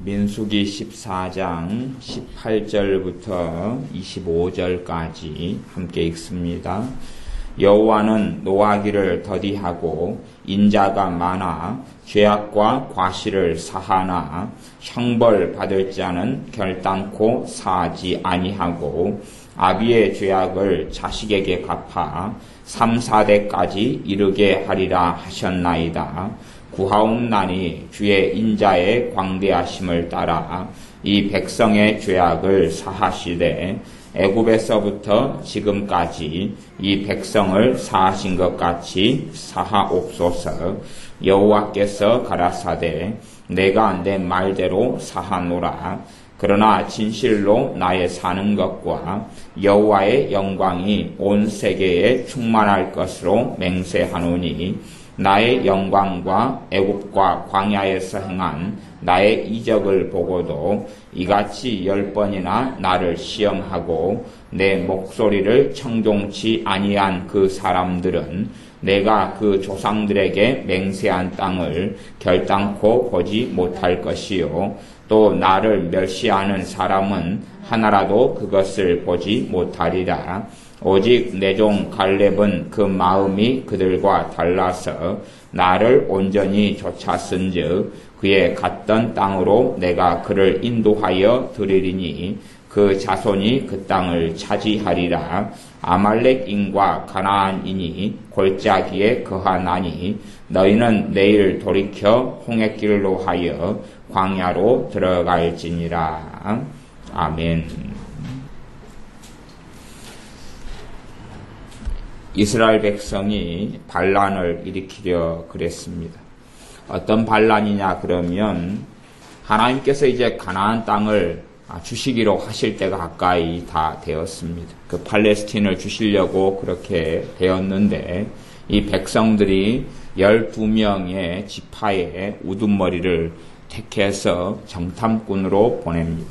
민수기 14장 18절부터 25절까지 함께 읽습니다. 여호와는 노하기를 더디하고 인자가 많아 죄악과 과실을 사하나 형벌 받을 자는 결단코 사하지 아니하고 아비의 죄악을 자식에게 갚아 3, 4대까지 이르게 하리라 하셨나이다. 구하옵나니 주의 인자의 광대하심을 따라 이 백성의 죄악을 사하시되 애굽에서부터 지금까지 이 백성을 사하신 것 같이 사하옵소서. 여호와께서 가라사대 내가 내 말대로 사하노라. 그러나 진실로 나의 사는 것과 여호와의 영광이 온 세계에 충만할 것으로 맹세하노니 나의 영광과 애굽과 광야에서 행한 나의 이적을 보고도 이같이 10번이나 나를 시험하고 내 목소리를 청종치 아니한 그 사람들은 내가 그 조상들에게 맹세한 땅을 결단코 보지 못할 것이요 또 나를 멸시하는 사람은 하나라도 그것을 보지 못하리라. 오직 내 종 갈렙은 그 마음이 그들과 달라서 나를 온전히 쫓았은즉 그의 갔던 땅으로 내가 그를 인도하여 드리리니 그 자손이 그 땅을 차지하리라. 아말렉인과 가나안인이 골짜기에 거하나니 너희는 내일 돌이켜 홍해길로 하여 광야로 들어갈지니라. 아멘. 이스라엘 백성이 반란을 일으키려 그랬습니다. 어떤 반란이냐 그러면 하나님께서 이제 가나안 땅을 주시기로 하실 때가 가까이 다 되었습니다. 그 팔레스틴을 주시려고 그렇게 되었는데 이 백성들이 12명의 지파의 우두머리를 택해서 정탐꾼으로 보냅니다.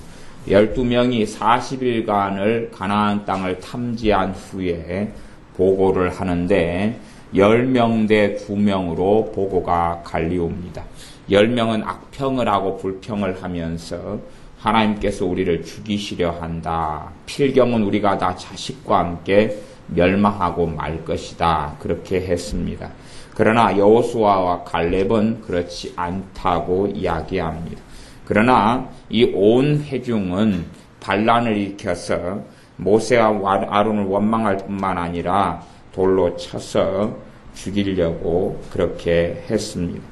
12명이 40일간을 가나안 땅을 탐지한 후에 보고를 하는데 10명 대 2명으로 보고가 갈리옵니다. 10명은 악평을 하고 불평을 하면서 하나님께서 우리를 죽이시려 한다. 필경은 우리가 다 자식과 함께 멸망하고 말 것이다. 그렇게 했습니다. 그러나 여호수아와 갈렙은 그렇지 않다고 이야기합니다. 그러나 이 온 회중은 반란을 일으켜서 모세와 아론을 원망할 뿐만 아니라 돌로 쳐서 죽이려고 그렇게 했습니다.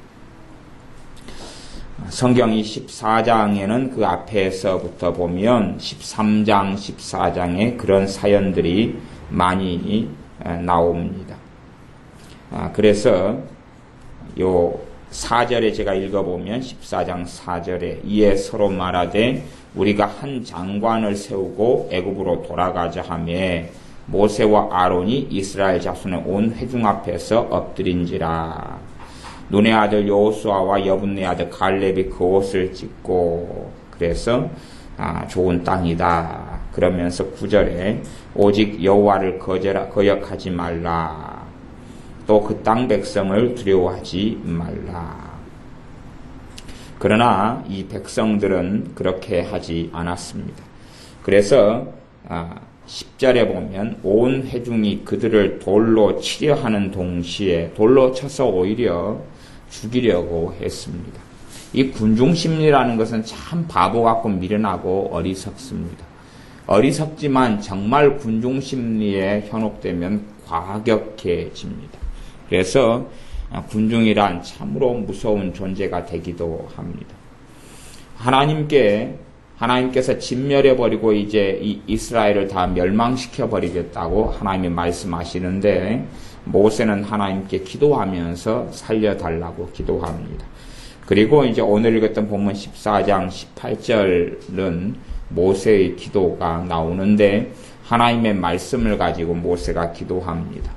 성경 14장에는 그 앞에서부터 보면 13장, 14장에 그런 사연들이 많이 나옵니다. 그래서 요 4절에 제가 읽어보면 14장 4절에 이에 서로 말하되 우리가 한 장관을 세우고 애굽으로 돌아가자 하며 모세와 아론이 이스라엘 자손의 온 회중 앞에서 엎드린지라. 눈의 아들 여호수아와 여분네 아들 갈렙이 그 옷을 찢고 그래서 좋은 땅이다. 그러면서 9절에 오직 여호와를 거역하지 말라. 또 그 땅 백성을 두려워하지 말라. 그러나 이 백성들은 그렇게 하지 않았습니다. 그래서 10절에 보면 온 회중이 그들을 돌로 치려 하는 동시에 돌로 쳐서 오히려 죽이려고 했습니다. 이 군중심리라는 것은 참 바보 같고 미련하고 어리석습니다. 어리석지만 정말 군중심리에 현혹되면 과격해집니다. 그래서 군중이란 참으로 무서운 존재가 되기도 합니다. 하나님께서 진멸해버리고 이제 이 이스라엘을 다 멸망시켜버리겠다고 하나님이 말씀하시는데 모세는 하나님께 기도하면서 살려달라고 기도합니다. 그리고 이제 오늘 읽었던 본문 14장 18절은 모세의 기도가 나오는데 하나님의 말씀을 가지고 모세가 기도합니다.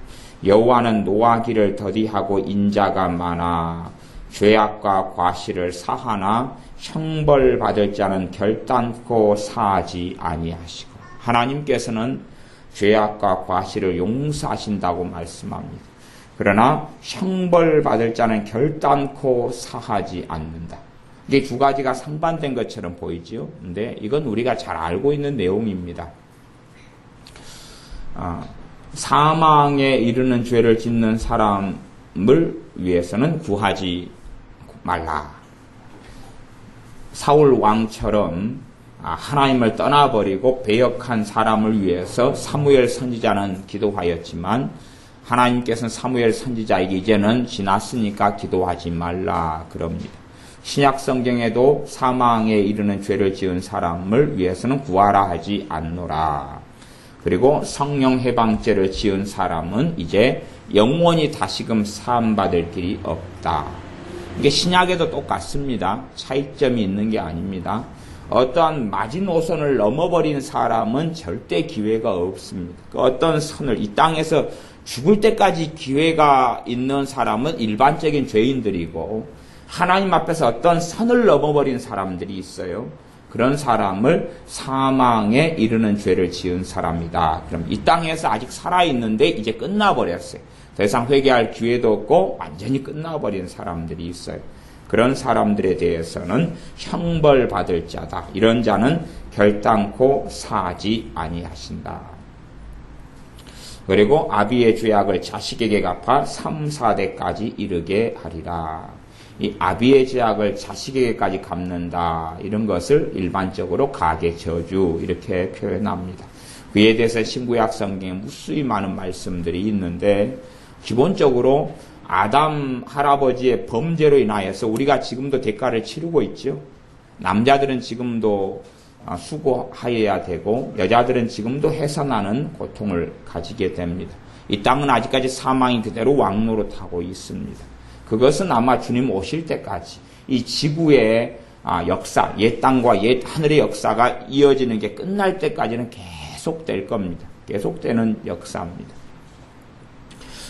여호와는 노하기를 더디하고 인자가 많아 죄악과 과실을 사하나 형벌 받을 자는 결단코 사하지 아니하시고 하나님께서는 죄악과 과실을 용서하신다고 말씀합니다. 그러나 형벌 받을 자는 결단코 사하지 않는다. 이게 두 가지가 상반된 것처럼 보이지요. 근데 이건 우리가 잘 알고 있는 내용입니다. 사망에 이르는 죄를 짓는 사람을 위해서는 구하지 말라. 사울 왕처럼 하나님을 떠나버리고 배역한 사람을 위해서 사무엘 선지자는 기도하였지만 하나님께서는 사무엘 선지자에게 이제는 지났으니까 기도하지 말라 그럽니다. 신약 성경에도 사망에 이르는 죄를 지은 사람을 위해서는 구하라 하지 않노라. 그리고 성령 해방죄를 지은 사람은 이제 영원히 다시금 사함받을 길이 없다. 이게 신약에도 똑같습니다. 차이점이 있는 게 아닙니다. 어떠한 마지노선을 넘어버린 사람은 절대 기회가 없습니다. 어떤 선을 이 땅에서 죽을 때까지 기회가 있는 사람은 일반적인 죄인들이고 하나님 앞에서 어떤 선을 넘어버린 사람들이 있어요. 그런 사람을 사망에 이르는 죄를 지은 사람이다. 그럼 이 땅에서 아직 살아있는데 이제 끝나버렸어요. 더 이상 회개할 기회도 없고 완전히 끝나버린 사람들이 있어요. 그런 사람들에 대해서는 형벌받을 자다. 이런 자는 결단코 사하지 아니하신다. 그리고 아비의 죄악을 자식에게 갚아 3, 4대까지 이르게 하리라. 이 아비의 죄악을 자식에게까지 갚는다. 이런 것을 일반적으로 가계 저주 이렇게 표현합니다. 그에 대해서 신구약 성경에 무수히 많은 말씀들이 있는데 기본적으로 아담 할아버지의 범죄로 인하여서 우리가 지금도 대가를 치르고 있죠. 남자들은 지금도 수고하여야 되고 여자들은 지금도 해산하는 고통을 가지게 됩니다. 이 땅은 아직까지 사망이 그대로 왕노릇하고 있습니다. 그것은 아마 주님 오실 때까지 이 지구의 역사, 옛 땅과 옛 하늘의 역사가 이어지는 게 끝날 때까지는 계속될 겁니다. 계속되는 역사입니다.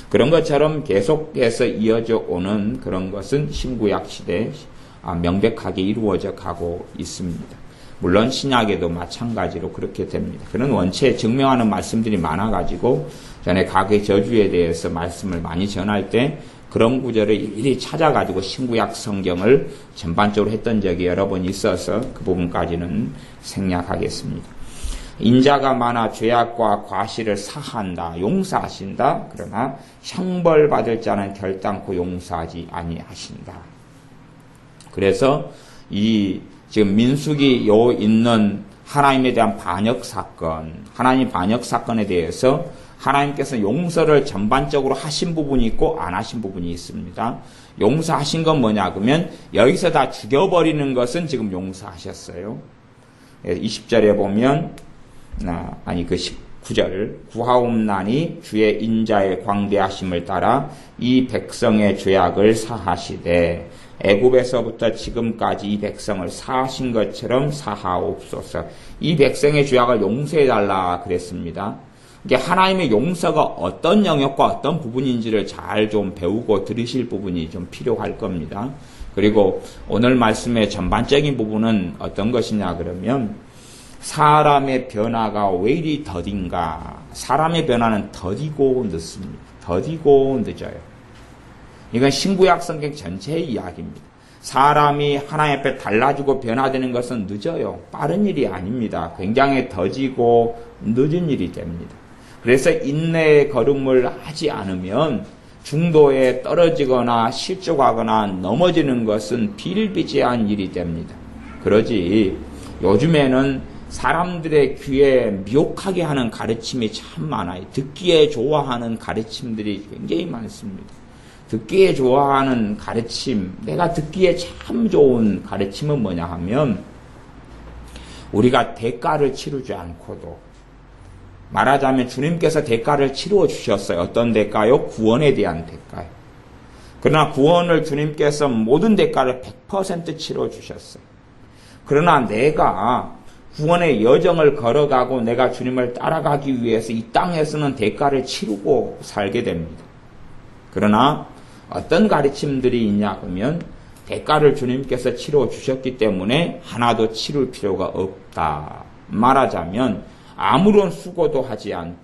그런 것처럼 계속해서 이어져 오는 그런 것은 신구약 시대에 명백하게 이루어져 가고 있습니다. 물론 신약에도 마찬가지로 그렇게 됩니다. 그런 원체에 증명하는 말씀들이 많아가지고 전에 가계 저주에 대해서 말씀을 많이 전할 때 그런 구절을 일일이 찾아가지고 신구약 성경을 전반적으로 했던 적이 여러 번 있어서 그 부분까지는 생략하겠습니다. 인자가 많아 죄악과 과실을 사한다, 용서하신다. 그러나 형벌받을 자는 결단코 용서하지 아니하신다. 그래서 이 지금 민수기 요 있는 하나님에 대한 반역 사건, 하나님 반역 사건에 대해서 하나님께서 용서를 전반적으로 하신 부분이 있고 안 하신 부분이 있습니다. 용서하신 건 뭐냐 그러면 여기서 다 죽여버리는 것은 지금 용서하셨어요. 20절에 보면 그 19절 구하옵나니 주의 인자의 광대하심을 따라 이 백성의 죄악을 사하시되 애굽에서부터 지금까지 이 백성을 사하신 것처럼 사하옵소서. 이 백성의 죄악을 용서해달라 그랬습니다. 이게 하나님의 용서가 어떤 영역과 어떤 부분인지를 잘 좀 배우고 들으실 부분이 좀 필요할 겁니다. 그리고 오늘 말씀의 전반적인 부분은 어떤 것이냐 그러면 사람의 변화가 왜 이리 더딘가. 사람의 변화는 더디고 늦습니다. 더디고 늦어요. 이건 신구약 성경 전체의 이야기입니다. 사람이 하나님 앞에 달라지고 변화되는 것은 늦어요. 빠른 일이 아닙니다. 굉장히 더디고 늦은 일이 됩니다. 그래서 인내의 걸음을 하지 않으면 중도에 떨어지거나 실족하거나 넘어지는 것은 비일비재한 일이 됩니다. 그러지 요즘에는 사람들의 귀에 미혹하게 하는 가르침이 참 많아요. 듣기에 좋아하는 가르침들이 굉장히 많습니다. 듣기에 좋아하는 가르침, 내가 듣기에 참 좋은 가르침은 뭐냐 하면 우리가 대가를 치르지 않고도 말하자면 주님께서 대가를 치루어 주셨어요. 어떤 대가요? 구원에 대한 대가요. 그러나 구원을 주님께서 모든 대가를 100% 치루어 주셨어요. 그러나 내가 구원의 여정을 걸어가고 내가 주님을 따라가기 위해서 이 땅에서는 대가를 치르고 살게 됩니다. 그러나 어떤 가르침들이 있냐 그러면 대가를 주님께서 치러 주셨기 때문에 하나도 치를 필요가 없다. 말하자면 아무런 수고도 하지 않고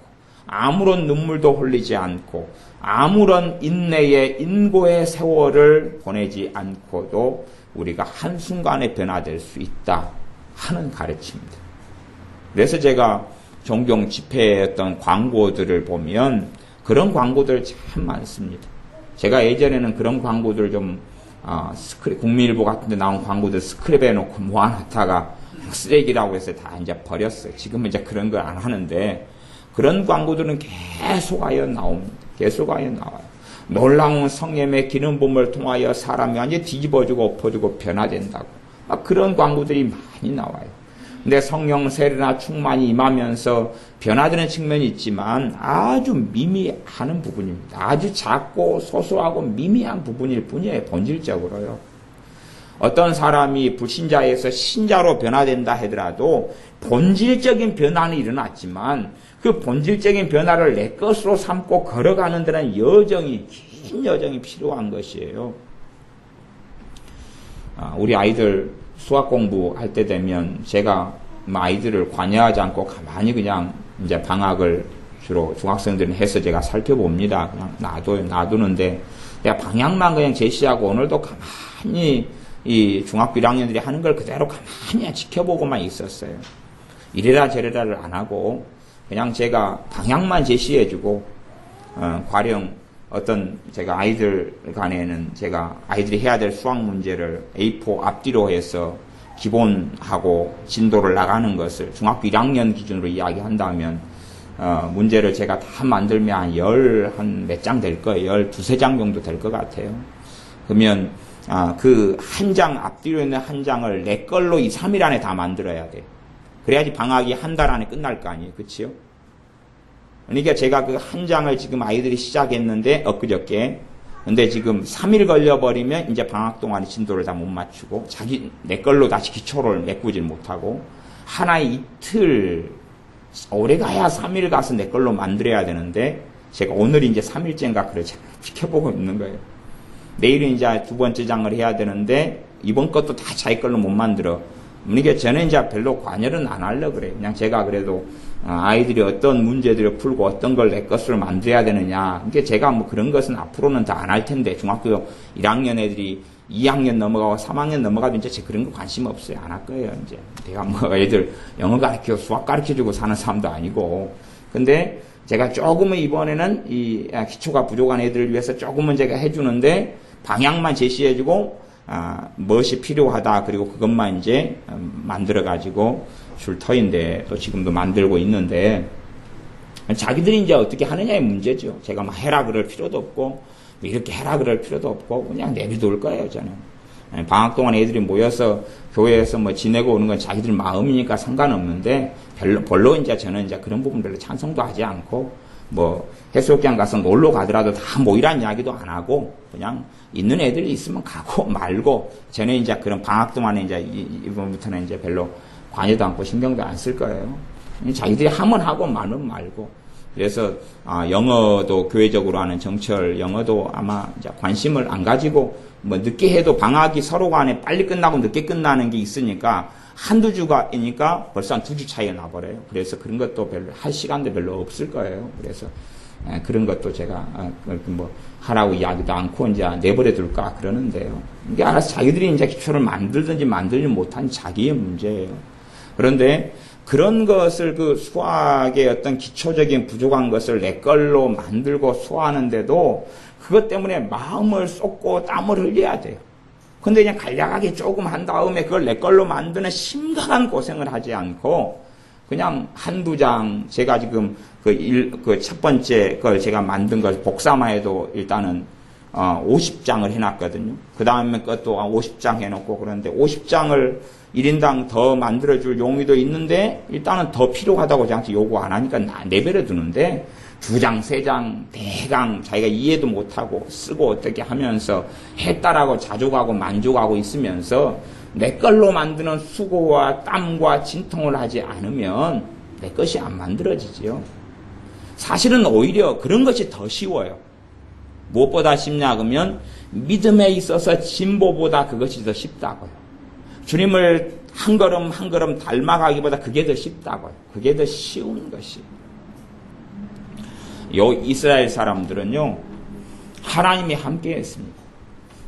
아무런 눈물도 흘리지 않고 아무런 인내의 인고의 세월을 보내지 않고도 우리가 한순간에 변화될 수 있다 하는 가르침입니다. 그래서 제가 종종 집회의 어떤 광고들을 보면 그런 광고들 참 많습니다. 제가 예전에는 그런 광고들 좀 국민일보 같은 데 나온 광고들 스크랩 해놓고 모아놨다가 쓰레기라고 해서 다 이제 버렸어요. 지금은 이제 그런 걸 안 하는데 그런 광고들은 계속하여 나옵니다. 계속하여 나와요. 놀라운 성령의 기름 부음을 통하여 사람이 완전히 뒤집어지고 엎어지고 변화된다고. 그런 광고들이 많이 나와요. 근데 성령 세례나 충만이 임하면서 변화되는 측면이 있지만 아주 미미한 부분입니다. 아주 작고 소소하고 미미한 부분일 뿐이에요. 본질적으로요. 어떤 사람이 불신자에서 신자로 변화된다 하더라도 본질적인 변화는 일어났지만 그 본질적인 변화를 내 것으로 삼고 걸어가는 데는 여정이, 긴 여정이 필요한 것이에요. 우리 아이들 수학 공부할 때 되면 제가 아이들을 관여하지 않고 가만히 그냥 이제 방학을 주로 중학생들은 해서 제가 살펴봅니다. 그냥 놔두는데 내가 방향만 그냥 제시하고 오늘도 가만히 이 중학교 1학년들이 하는 걸 그대로 가만히 지켜보고만 있었어요. 이래라 저래라를 안 하고 그냥 제가 방향만 제시해주고 가령 어떤 제가 아이들 간에는 제가 아이들이 해야 될 수학 문제를 A4 앞뒤로 해서 기본하고 진도를 나가는 것을 중학교 1학년 기준으로 이야기한다면 문제를 제가 다 만들면 한 몇 장 될 거예요. 12, 13장 정도 될 것 같아요. 그러면 그 한 장 앞뒤로 있는 한 장을 내 걸로 2, 3일 안에 다 만들어야 돼. 그래야지 방학이 한 달 안에 끝날 거 아니에요. 그치요? 그러니까 제가 그 한 장을 지금 아이들이 시작했는데 엊그저께 근데 지금 3일 걸려버리면 이제 방학 동안에 진도를 다 못 맞추고 내 걸로 다시 기초를 메꾸질 못하고 하나의 이틀 오래 가야 3일 가서 내 걸로 만들어야 되는데 제가 오늘 이제 3일째인가 그렇지 지켜보고 있는 거예요. 내일은 이제 두 번째 장을 해야 되는데 이번 것도 다 자기 걸로 못 만들어. 그러니까 저는 이제 별로 관여는 안 하려고 그래요. 그냥 제가 그래도 아이들이 어떤 문제들을 풀고 어떤 걸 내 것으로 만들어야 되느냐. 그러니까 제가 뭐 그런 것은 앞으로는 더 안 할 텐데 중학교 1학년 애들이 2학년 넘어가고 3학년 넘어가도 이제 제 그런 거 관심 없어요. 안 할 거예요. 이제 내가 뭐 애들 영어 가르치고 수학 가르쳐주고 사는 사람도 아니고. 근데 제가 조금은 이번에는 이 기초가 부족한 애들을 위해서 조금은 제가 해주는데 방향만 제시해주고 무엇이 필요하다. 그리고 그것만 이제 만들어가지고 줄 터인데 또 지금도 만들고 있는데 자기들이 이제 어떻게 하느냐의 문제죠. 제가 막 해라 그럴 필요도 없고 이렇게 해라 그럴 필요도 없고 그냥 내비둘 거예요. 저는 방학 동안 애들이 모여서 교회에서 뭐 지내고 오는 건 자기들 마음이니까 상관없는데 별로 이제 저는 이제 그런 부분 별로 찬성도 하지 않고 뭐 해수욕장 가서 놀러 가더라도 다 모이란 이야기도 안 하고 그냥 있는 애들이 있으면 가고 말고 저는 이제 그런 방학 동안에 이제 이번부터는 이제 별로 관여도 않고 신경도 안 쓸 거예요. 자기들이 하면 하고 말면 말고. 그래서 영어도 교회적으로 하는 정철 영어도 아마 이제 관심을 안 가지고 뭐 늦게 해도 방학이 서로 간에 빨리 끝나고 늦게 끝나는 게 있으니까 한두 주가이니까 벌써 한 2주 차이가 나버려요. 그래서 그런 것도 별로 할 시간도 별로 없을 거예요. 그래서 그런 것도 제가 뭐 하라고 이야기도 않고 이제 내버려 둘까 그러는데요. 이게 알아서 자기들이 이제 기초를 만들든지 만들지 못한 자기의 문제예요. 그런데 그런 것을 그 수학의 어떤 기초적인 부족한 것을 내 걸로 만들고 수화하는데도 그것 때문에 마음을 쏟고 땀을 흘려야 돼요. 근데 그냥 간략하게 조금 한 다음에 그걸 내 걸로 만드는 심각한 고생을 하지 않고 그냥 한두 장, 제가 지금 그 첫 번째 걸 제가 만든 걸 복사만 해도 일단은 50장을 해놨거든요. 그 다음에 것도 50장 해놓고 그런데 50장을 1인당 더 만들어줄 용의도 있는데 일단은 더 필요하다고 저한테 요구 안 하니까 내버려 두는데 2장, 3장 대강 자기가 이해도 못하고 쓰고 어떻게 하면서 했다라고 자족하고 만족하고 있으면서 내 걸로 만드는 수고와 땀과 진통을 하지 않으면 내 것이 안 만들어지지요. 사실은 오히려 그런 것이 더 쉬워요. 무엇보다 쉽냐 그러면 믿음에 있어서 진보보다 그것이 더 쉽다고요. 주님을 한 걸음 한 걸음 닮아가기보다 그게 더 쉽다고요. 그게 더 쉬운 것이. 이스라엘 사람들은요, 하나님이 함께 했습니다.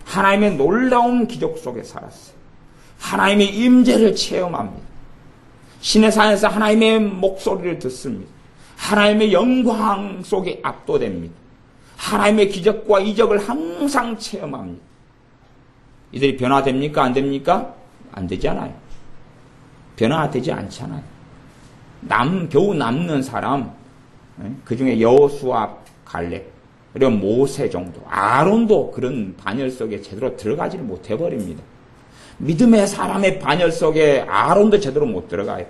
하나님의 놀라운 기적 속에 살았어요. 하나님의 임재를 체험합니다. 시내산에서 하나님의 목소리를 듣습니다. 하나님의 영광 속에 압도됩니다. 하나님의 기적과 이적을 항상 체험합니다. 이들이 변화됩니까? 안 됩니까? 안 되잖아요. 변화되지 않잖아요. 겨우 남는 사람, 그 중에 여호수아, 갈렙, 그리고 모세 정도, 아론도 그런 반열 속에 제대로 들어가지를 못해버립니다. 믿음의 사람의 반열 속에 아론도 제대로 못 들어가요.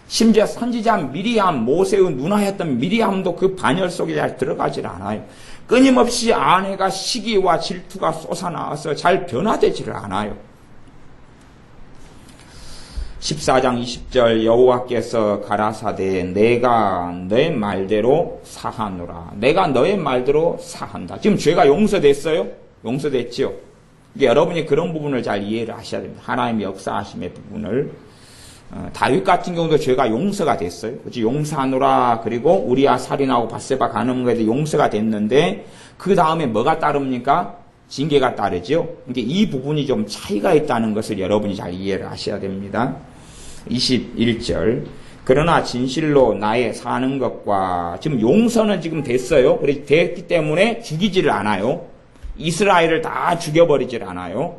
심지어 선지자 미리암, 모세의 누나였던 미리암도 그 반열 속에 잘 들어가질 않아요. 끊임없이 아내가 시기와 질투가 솟아나와서 잘 변화되지를 않아요. 14장 20절 여호와께서 가라사대 내가 너의 말대로 사하노라. 내가 너의 말대로 사한다. 지금 죄가 용서됐어요? 용서됐지요? 여러분이 그런 부분을 잘 이해를 하셔야 됩니다. 하나님의 역사하심의 부분을. 다윗 같은 경우도 죄가 용서가 됐어요. 그렇지? 용서하노라. 그리고 우리아 살인하고 밧세바 가늠한 것에도 용서가 됐는데 그 다음에 뭐가 따릅니까? 징계가 따르죠. 그러니까 이 부분이 좀 차이가 있다는 것을 여러분이 잘 이해를 하셔야 됩니다. 21절 그러나 진실로 나의 사는 것과 지금 용서는 지금 됐어요. 그래서 됐기 때문에 죽이지를 않아요. 이스라엘을 다 죽여버리질 않아요.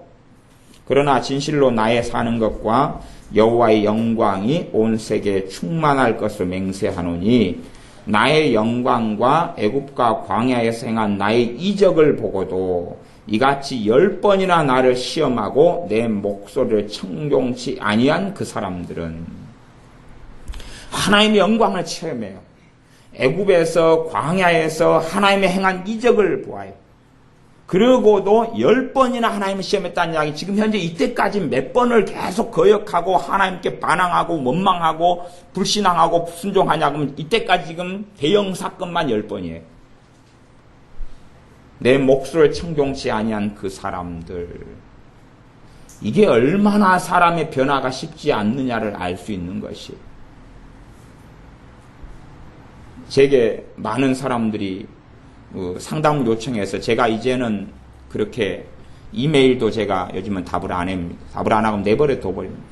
그러나 진실로 나의 사는 것과 여호와의 영광이 온 세계에 충만할 것을 맹세하노니 나의 영광과 애굽과 광야에서 행한 나의 이적을 보고도 이같이 10번이나 나를 시험하고 내 목소리를 청종치 아니한 그 사람들은 하나님의 영광을 체험해요. 애굽에서 광야에서 하나님의 행한 이적을 보아요. 그러고도 10번이나 하나님을 시험했다는 이야기, 지금 현재 이때까지 몇 번을 계속 거역하고 하나님께 반항하고 원망하고 불신앙하고 순종하냐 그러면 이때까지 지금 대형 사건만 10번이에요. 내 목소리를 청종치 아니한 그 사람들, 이게 얼마나 사람의 변화가 쉽지 않느냐를 알 수 있는 것이, 제게 많은 사람들이 상담을 요청해서 제가 이제는 그렇게 이메일도 제가 요즘은 답을 안 합니다. 답을 안 하고 내버려 둬버립니다.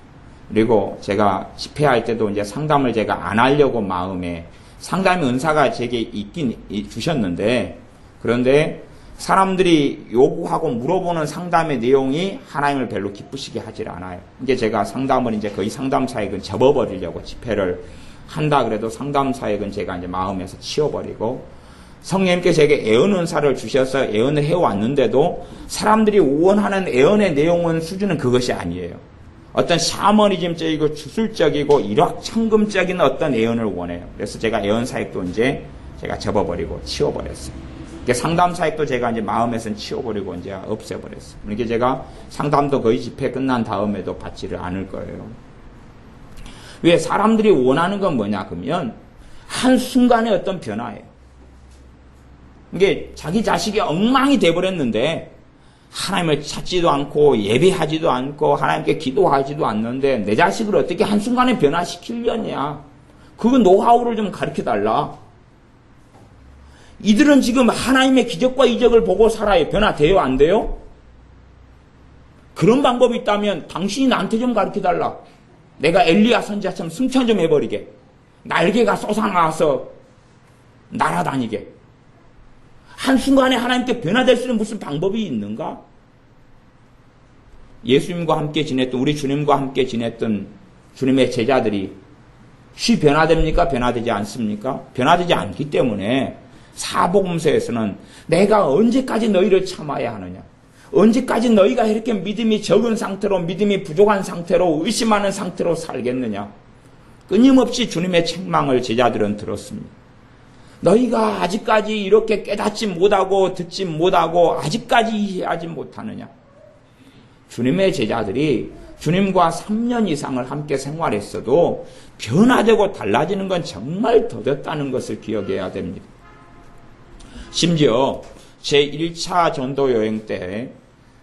그리고 제가 집회할 때도 이제 상담을 제가 안 하려고 마음에, 상담의 은사가 제게 있긴 주셨는데, 그런데 사람들이 요구하고 물어보는 상담의 내용이 하나님을 별로 기쁘시게 하질 않아요. 이제 제가 상담을 이제 거의 상담 사역은 접어버리려고 집회를 한다 그래도 상담 사역은 제가 이제 마음에서 치워버리고, 성령님께서 제게 애언 은사를 주셔서 애언을 해왔는데도 사람들이 원하는 애언의 내용은 수준은 그것이 아니에요. 어떤 샤머니즘적이고 주술적이고 일확천금적인 어떤 애언을 원해요. 그래서 제가 애언 사역도 이제 제가 접어버리고 치워버렸어요. 상담 사역도 제가 이제 마음에선 치워버리고 이제 없애버렸어요. 그러니까 제가 상담도 거의 집회 끝난 다음에도 받지를 않을 거예요. 왜? 사람들이 원하는 건 뭐냐 그러면 한순간의 어떤 변화예요. 이게 자기 자식이 엉망이 돼버렸는데 하나님을 찾지도 않고 예배하지도 않고 하나님께 기도하지도 않는데 내 자식을 어떻게 한순간에 변화시키려냐. 그 노하우를 좀 가르쳐달라. 이들은 지금 하나님의 기적과 이적을 보고 살아요. 변화돼요? 안 돼요? 그런 방법이 있다면 당신이 나한테 좀 가르쳐달라. 내가 엘리야 선지자처럼 승천 좀 해버리게. 날개가 솟아나와서 날아다니게. 한순간에 하나님께 변화될 수 있는 무슨 방법이 있는가? 예수님과 함께 지냈던, 우리 주님과 함께 지냈던 주님의 제자들이 쉬 변화됩니까? 변화되지 않습니까? 변화되지 않기 때문에 사복음서에서는 내가 언제까지 너희를 참아야 하느냐? 언제까지 너희가 이렇게 믿음이 적은 상태로, 믿음이 부족한 상태로, 의심하는 상태로 살겠느냐? 끊임없이 주님의 책망을 제자들은 들었습니다. 너희가 아직까지 이렇게 깨닫지 못하고 듣지 못하고 아직까지 이해하지 못하느냐? 주님의 제자들이 주님과 3년 이상을 함께 생활했어도 변화되고 달라지는 건 정말 더뎠다는 것을 기억해야 됩니다. 심지어 제1차 전도 여행 때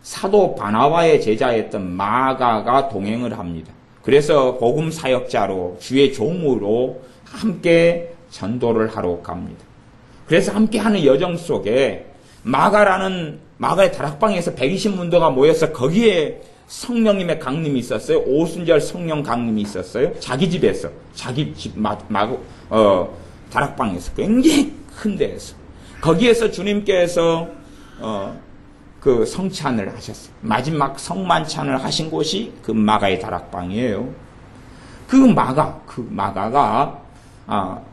사도 바나바의 제자였던 마가가 동행을 합니다. 그래서 복음 사역자로 주의 종으로 함께 전도를 하러 갑니다. 그래서 함께하는 여정 속에 마가의 다락방에서 120문도가 모여서 거기에 성령님의 강림이 있었어요. 오순절 성령 강림이 있었어요. 자기 집에서, 자기 집 다락방에서 굉장히 큰 데에서 거기에서 주님께서 그 성찬을 하셨어요. 마지막 성만찬을 하신 곳이 그 마가의 다락방이에요. 그 마가가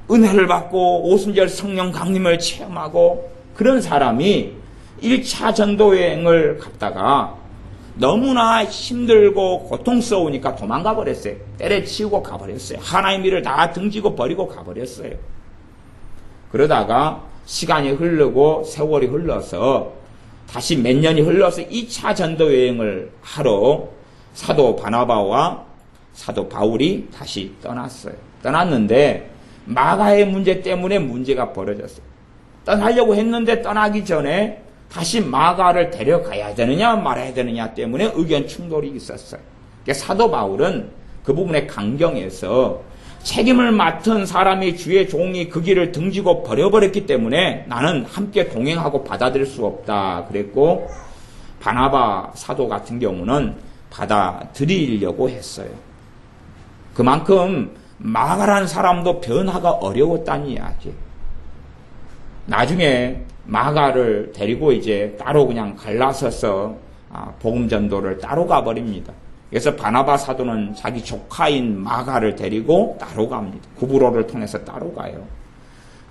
은혜를 받고 오순절 성령 강림을 체험하고 그런 사람이 1차 전도 여행을 갔다가 너무나 힘들고 고통스러우니까 도망가 버렸어요. 때려치우고 가버렸어요. 하나님의 일을 다 등지고 버리고 가버렸어요. 그러다가 시간이 흐르고 세월이 흘러서 다시 몇 년이 흘러서 2차 전도 여행을 하러 사도 바나바와 사도 바울이 다시 떠났어요. 떠났는데 마가의 문제 때문에 문제가 벌어졌어요. 떠나려고 했는데 떠나기 전에 다시 마가를 데려가야 되느냐 말아야 되느냐 때문에 의견 충돌이 있었어요. 그러니까 사도 바울은 그 부분에 강경해서 책임을 맡은 사람이 주의 종이 그 길을 등지고 버려버렸기 때문에 나는 함께 동행하고 받아들일 수 없다 그랬고, 바나바 사도 같은 경우는 받아들이려고 했어요. 그만큼 마가라는 사람도 변화가 어려웠다는 이야기예요. 나중에 마가를 데리고 이제 따로 그냥 갈라서서 복음 전도를 따로 가버립니다. 그래서 바나바 사도는 자기 조카인 마가를 데리고 따로 갑니다. 구브로를 통해서 따로 가요.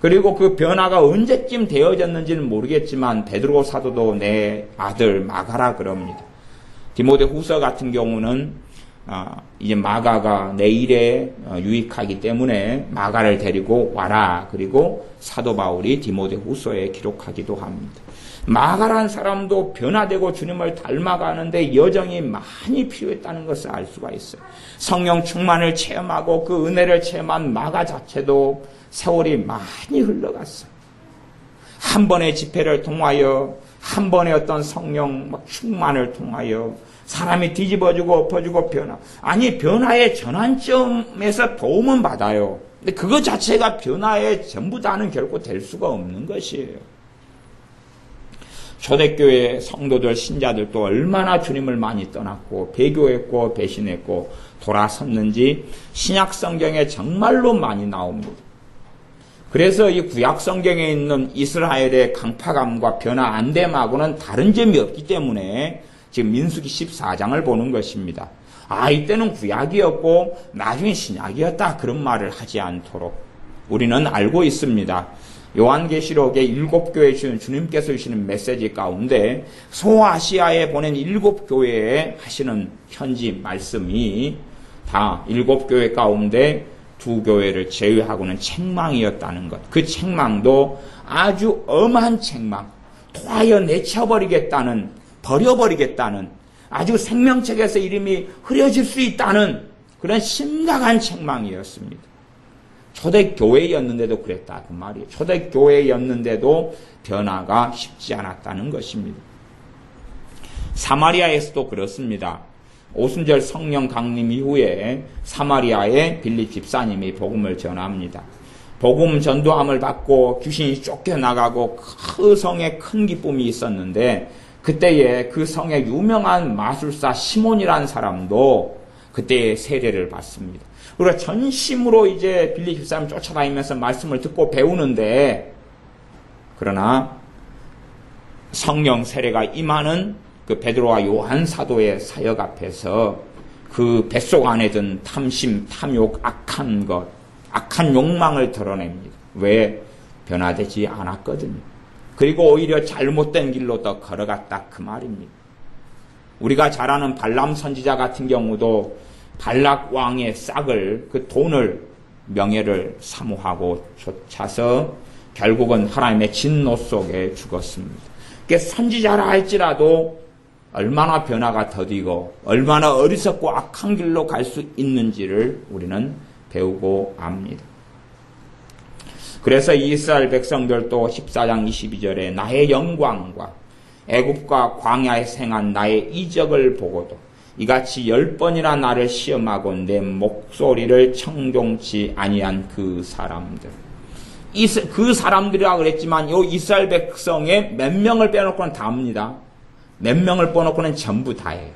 그리고 그 변화가 언제쯤 되어졌는지는 모르겠지만 베드로 사도도 내 아들 마가라 그럽니다. 디모데 후서 같은 경우는 이제 마가가 내 일에 유익하기 때문에 마가를 데리고 와라. 그리고 사도 바울이 디모데 후서에 기록하기도 합니다. 마가라는 사람도 변화되고 주님을 닮아가는데 여정이 많이 필요했다는 것을 알 수가 있어요. 성령 충만을 체험하고 그 은혜를 체험한 마가 자체도 세월이 많이 흘러갔어요. 한 번의 집회를 통하여, 한 번의 어떤 성령 충만을 통하여 사람이 뒤집어지고 엎어지고 변화의 전환점에서 도움은 받아요. 근데 그거 자체가 변화의 전부 다는 결코 될 수가 없는 것이에요. 초대교회 성도들, 신자들도 얼마나 주님을 많이 떠났고 배교했고 배신했고 돌아섰는지 신약 성경에 정말로 많이 나옵니다. 그래서 이 구약 성경에 있는 이스라엘의 강파감과 변화 안됨하고는 다른 점이 없기 때문에 지금 민수기 14장을 보는 것입니다. 이때는 구약이었고 나중에 신약이었다 그런 말을 하지 않도록 우리는 알고 있습니다. 요한계시록의 7교회에 주신 주님께서 주시는 메시지 가운데 소아시아에 보낸 7교회에 하시는 편지 말씀이 다 7교회 가운데 2교회를 제외하고는 책망이었다는 것. 그 책망도 아주 엄한 책망, 토하여 내쳐버리겠다는, 버려버리겠다는, 아주 생명책에서 이름이 흐려질 수 있다는 그런 심각한 책망이었습니다. 초대교회였는데도 그랬다 그 말이에요. 초대교회였는데도 변화가 쉽지 않았다는 것입니다. 사마리아에서도 그렇습니다. 오순절 성령 강림 이후에 사마리아에 빌립 집사님이 복음을 전합니다. 복음 전도함을 받고 귀신이 쫓겨나가고 그 성에 큰 기쁨이 있었는데 그때에 그 성의 유명한 마술사 시몬이라는 사람도 그때의 세례를 받습니다. 그리고 전심으로 이제 빌립 집사님 쫓아다니면서 말씀을 듣고 배우는데, 그러나 성령 세례가 임하는 그 베드로와 요한 사도의 사역 앞에서 그 뱃속 안에 든 탐심, 탐욕, 악한 것, 악한 욕망을 드러냅니다. 왜? 변화되지 않았거든요. 그리고 오히려 잘못된 길로 더 걸어갔다 그 말입니다. 우리가 잘 아는 발람 선지자 같은 경우도 발락 왕의 싹을, 그 돈을, 명예를 사모하고 쫓아서 결국은 하나님의 진노 속에 죽었습니다. 그러니까 선지자라 할지라도 얼마나 변화가 더디고 얼마나 어리석고 악한 길로 갈 수 있는지를 우리는 배우고 압니다. 그래서 이스라엘 백성들도 14장 22절에 나의 영광과 애굽과 광야에 생한 나의 이적을 보고도 이같이 10번이나 나를 시험하고 내 목소리를 청종치 아니한 그 사람들. 그 사람들이라 그랬지만 요 이스라엘 백성의 몇 명을 빼놓고는 다입니다. 몇 명을 빼놓고는 전부 다예요.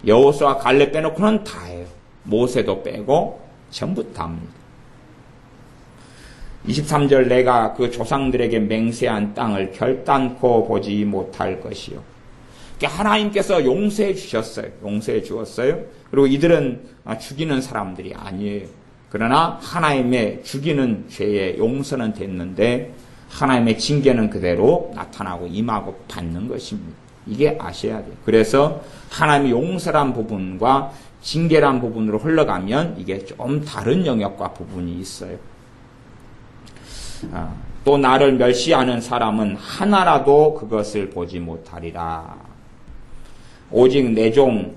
여호수아 갈렙 빼놓고는 다예요. 모세도 빼고 전부 다입니다. 23절 내가 그 조상들에게 맹세한 땅을 결단코 보지 못할 것이요. 하나님께서 용서해 주셨어요. 용서해 주었어요. 그리고 이들은 죽이는 사람들이 아니에요. 그러나 하나님의 죽이는 죄의 용서는 됐는데 하나님의 징계는 그대로 나타나고 임하고 받는 것입니다. 이게 아셔야 돼요. 그래서 하나님의 용서란 부분과 징계란 부분으로 흘러가면 이게 좀 다른 영역과 부분이 있어요. 또 나를 멸시하는 사람은 하나라도 그것을 보지 못하리라. 오직 내 종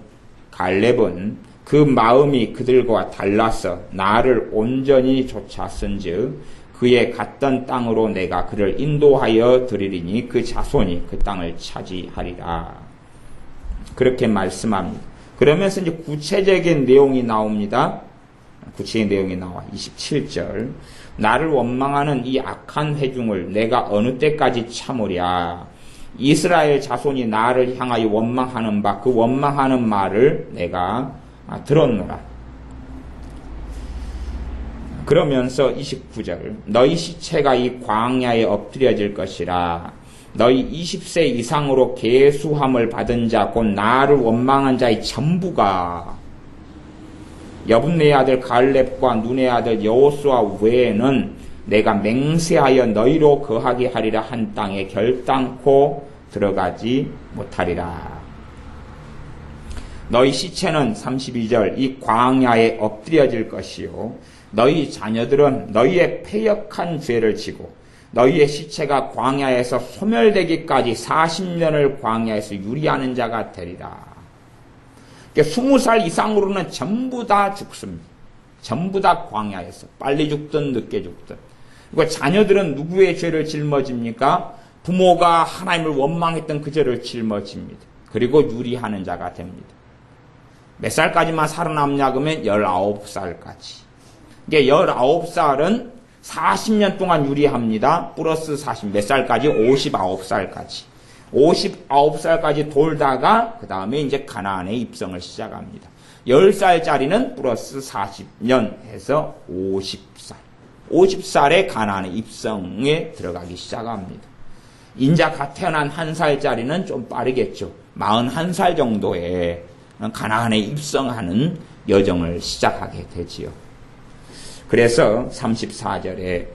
갈렙은 그 마음이 그들과 달라서 나를 온전히 쫓았은즉 그의 갔던 땅으로 내가 그를 인도하여 드리리니 그 자손이 그 땅을 차지하리라. 그렇게 말씀합니다. 그러면서 이제 구체적인 내용이 나옵니다. 구체적인 내용이 나와. 27절. 나를 원망하는 이 악한 회중을 내가 어느 때까지 참으랴. 이스라엘 자손이 나를 향하여 원망하는 바 그 원망하는 말을 내가 들었노라. 그러면서 29절 너희 시체가 이 광야에 엎드려질 것이라. 너희 20세 이상으로 계수함을 받은 자 곧 나를 원망한 자의 전부가 여분네의 아들 갈렙과 눈의 아들 여호수아 외에는 내가 맹세하여 너희로 거하게 하리라 한 땅에 결단코 들어가지 못하리라. 너희 시체는 32절 이 광야에 엎드려질 것이요 너희 자녀들은 너희의 패역한 죄를 지고 너희의 시체가 광야에서 소멸되기까지 40년을 광야에서 유리하는 자가 되리라. 20살 이상으로는 전부 다 죽습니다. 전부 다 광야에서 빨리 죽든 늦게 죽든. 그리고 자녀들은 누구의 죄를 жил머집니까? 부모가 하나님을 원망했던 그 죄를 짊어집니다. 그리고 유리하는 자가 됩니다. 몇 살까지만 살아남냐 그러면 19살까지. 이게 19살은 40년 동안 유리합니다. 플러스 40, 몇 살까지? 59살까지. 59살까지 돌다가 그 다음에 이제 가나안의 입성을 시작합니다. 10살짜리는 플러스 40년 해서 50살. 50살에 가나안의 입성에 들어가기 시작합니다. 인자 갓 태어난 1살짜리는 좀 빠르겠죠. 41살 정도에 가나안에 입성하는 여정을 시작하게 되지요. 그래서 34절에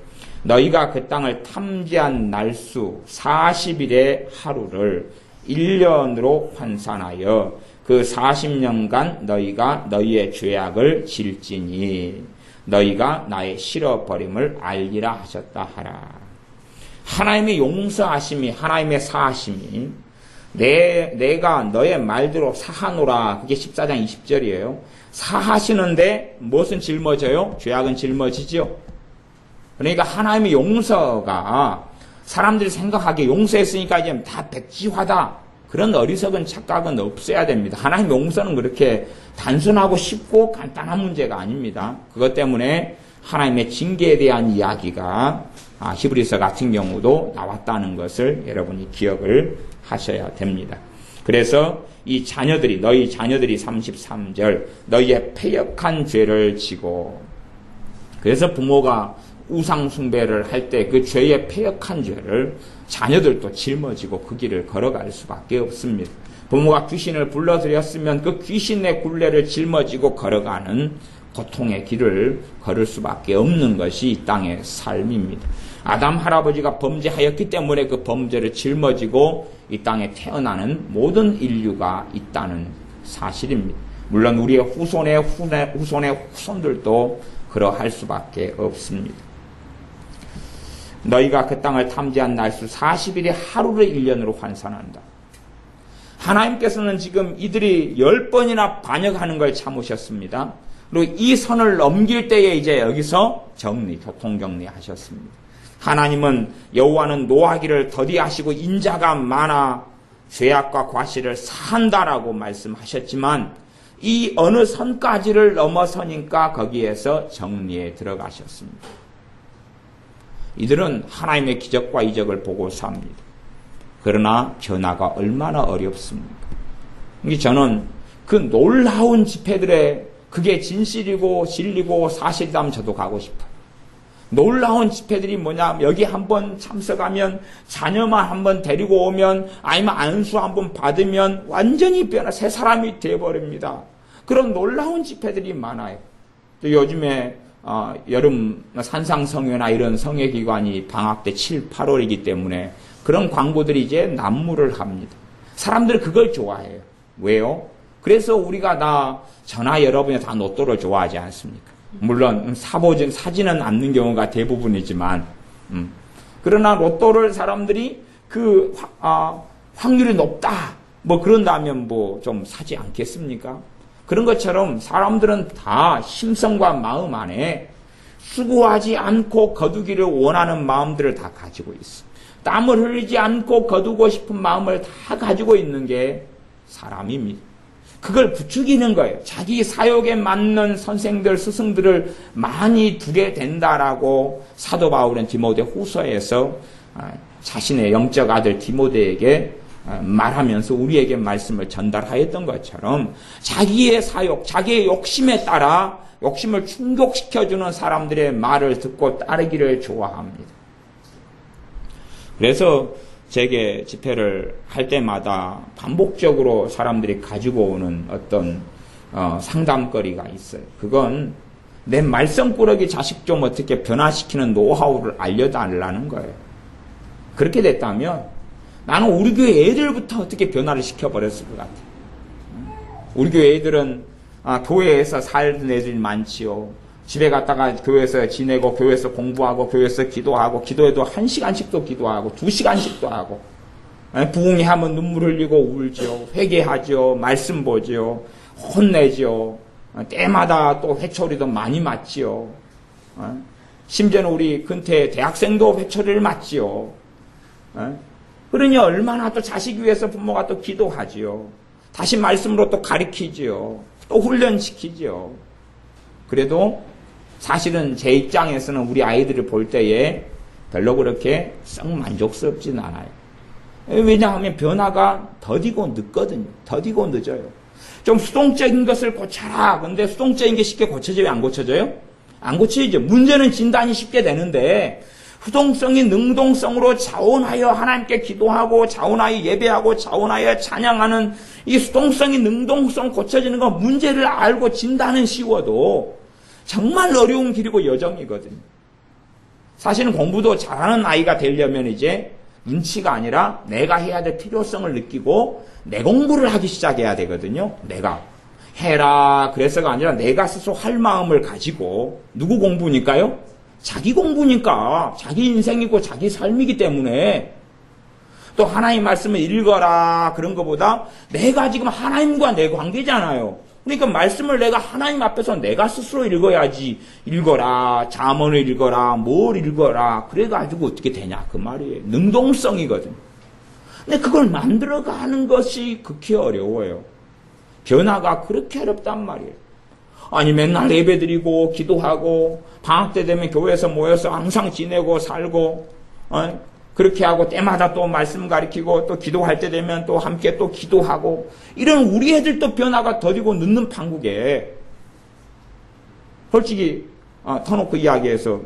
너희가 그 땅을 탐지한 날수 40일의 하루를 1년으로 환산하여 그 40년간 너희가 너희의 죄악을 질지니 너희가 나의 실어버림을 알리라 하셨다 하라. 하나님의 용서하심이 하나님의 사하심이 내가 너의 말대로 사하노라. 그게 14장 20절이에요. 사하시는데 무엇은 짊어져요? 죄악은 짊어지죠. 그러니까 하나님의 용서가 사람들이 생각하기에 용서했으니까 이제 다 백지화다. 그런 어리석은 착각은 없어야 됩니다. 하나님의 용서는 그렇게 단순하고 쉽고 간단한 문제가 아닙니다. 그것 때문에 하나님의 징계에 대한 이야기가 히브리서 같은 경우도 나왔다는 것을 여러분이 기억을 하셔야 됩니다. 그래서 이 자녀들이 너희 자녀들이 33절 너희의 패역한 죄를 지고 그래서 부모가 우상 숭배를 할 때 그 죄의 패역한 죄를 자녀들도 짊어지고 그 길을 걸어갈 수밖에 없습니다. 부모가 귀신을 불러들였으면 그 귀신의 굴레를 짊어지고 걸어가는 고통의 길을 걸을 수밖에 없는 것이 이 땅의 삶입니다. 아담 할아버지가 범죄하였기 때문에 그 범죄를 짊어지고 이 땅에 태어나는 모든 인류가 있다는 사실입니다. 물론 우리의 후손의 후손들도 그러할 수밖에 없습니다. 너희가 그 땅을 탐지한 날수 40일의 하루를 1년으로 환산한다. 하나님께서는 지금 이들이 10번이나 반역하는 걸 참으셨습니다. 그리고 이 선을 넘길 때에 이제 여기서 교통정리 하셨습니다. 하나님은 여호와는 노하기를 더디하시고 인자가 많아 죄악과 과실을 사한다라고 말씀하셨지만 이 어느 선까지를 넘어서니까 거기에서 정리에 들어가셨습니다. 이들은 하나님의 기적과 이적을 보고 삽니다. 그러나 변화가 얼마나 어렵습니까? 저는 그 놀라운 집회들의 그게 진실이고 진리고 사실이라면 저도 가고 싶어요. 놀라운 집회들이 뭐냐, 여기 한번 참석하면 자녀만 한번 데리고 오면 아니면 안수 한번 받으면 완전히 새 사람이 되어버립니다. 그런 놀라운 집회들이 많아요. 또 요즘에 여름 산상성회나 이런 성회기관이 방학 때 7, 8월이기 때문에 그런 광고들이 이제 난무를 합니다. 사람들은 그걸 좋아해요. 왜요? 그래서 우리가 다 저나 여러분이 다 로또를 좋아하지 않습니까? 물론 사지는 않는 경우가 대부분이지만 그러나 로또를 사람들이 확률이 높다 뭐 그런다면 뭐 좀 사지 않겠습니까? 그런 것처럼 사람들은 다 심성과 마음 안에 수고하지 않고 거두기를 원하는 마음들을 다 가지고 있어. 땀을 흘리지 않고 거두고 싶은 마음을 다 가지고 있는 게 사람입니다. 그걸 부추기는 거예요. 자기 사역에 맞는 선생들, 스승들을 많이 두게 된다라고 사도 바울은 디모데 후서에서 자신의 영적 아들 디모데에게 말하면서 우리에게 말씀을 전달하였던 것처럼 자기의 사역, 자기의 욕심에 따라 욕심을 충족시켜주는 사람들의 말을 듣고 따르기를 좋아합니다. 그래서 제게 집회를 할 때마다 반복적으로 사람들이 가지고 오는 어떤 상담거리가 있어요. 그건 내 말썽꾸러기 자식 좀 어떻게 변화시키는 노하우를 알려달라는 거예요. 그렇게 됐다면 나는 우리 교회 애들부터 어떻게 변화를 시켜버렸을 것 같아요. 우리 교회 애들은 교회에서 살던 애들이 많지요. 집에 갔다가 교회에서 지내고 교회에서 공부하고 교회에서 기도하고 기도해도 1시간씩도 기도하고 2시간씩도 하고 부흥이 하면 눈물 흘리고 울죠. 회개하죠. 말씀 보죠. 혼내죠. 때마다 또 회초리도 많이 맞지요. 심지어는 우리 근태 대학생도 회초리를 맞지요. 그러니 얼마나 또 자식 위해서 부모가 또 기도하지요. 다시 말씀으로 또 가르치지요. 또 훈련시키지요. 그래도 사실은 제 입장에서는 우리 아이들을 볼 때에 별로 그렇게 썩 만족스럽진 않아요. 왜냐하면 변화가 더디고 늦거든요. 더디고 늦어요. 좀 수동적인 것을 고쳐라. 근데 수동적인 게 쉽게 고쳐져요? 안 고쳐져요? 안 고쳐지죠. 문제는 진단이 쉽게 되는데 수동성이 능동성으로 자원하여 하나님께 기도하고 자원하여 예배하고 자원하여 찬양하는 이 수동성이 능동성 고쳐지는 건 문제를 알고 진단은 쉬워도 정말 어려운 길이고 여정이거든요. 사실은 공부도 잘하는 아이가 되려면 이제 눈치가 아니라 내가 해야 될 필요성을 느끼고 내 공부를 하기 시작해야 되거든요. 내가 해라 그래서가 아니라 내가 스스로 할 마음을 가지고 누구 공부니까요? 자기 공부니까 자기 인생이고 자기 삶이기 때문에 또 하나님 말씀을 읽어라 그런 것보다 내가 지금 하나님과 내 관계잖아요. 그러니까 말씀을 내가 하나님 앞에서 내가 스스로 읽어야지. 읽어라, 잠언을 읽어라, 뭘 읽어라. 그래가지고 어떻게 되냐 그 말이에요. 능동성이거든요. 근데 그걸 만들어가는 것이 극히 어려워요. 변화가 그렇게 어렵단 말이에요. 아니 맨날 예배드리고 기도하고 방학 때 되면 교회에서 모여서 항상 지내고 살고 그렇게 하고 때마다 또 말씀 가르치고 또 기도할 때 되면 또 함께 또 기도하고 이런 우리 애들 또 변화가 더디고 늦는 판국에 솔직히 터놓고 이야기해서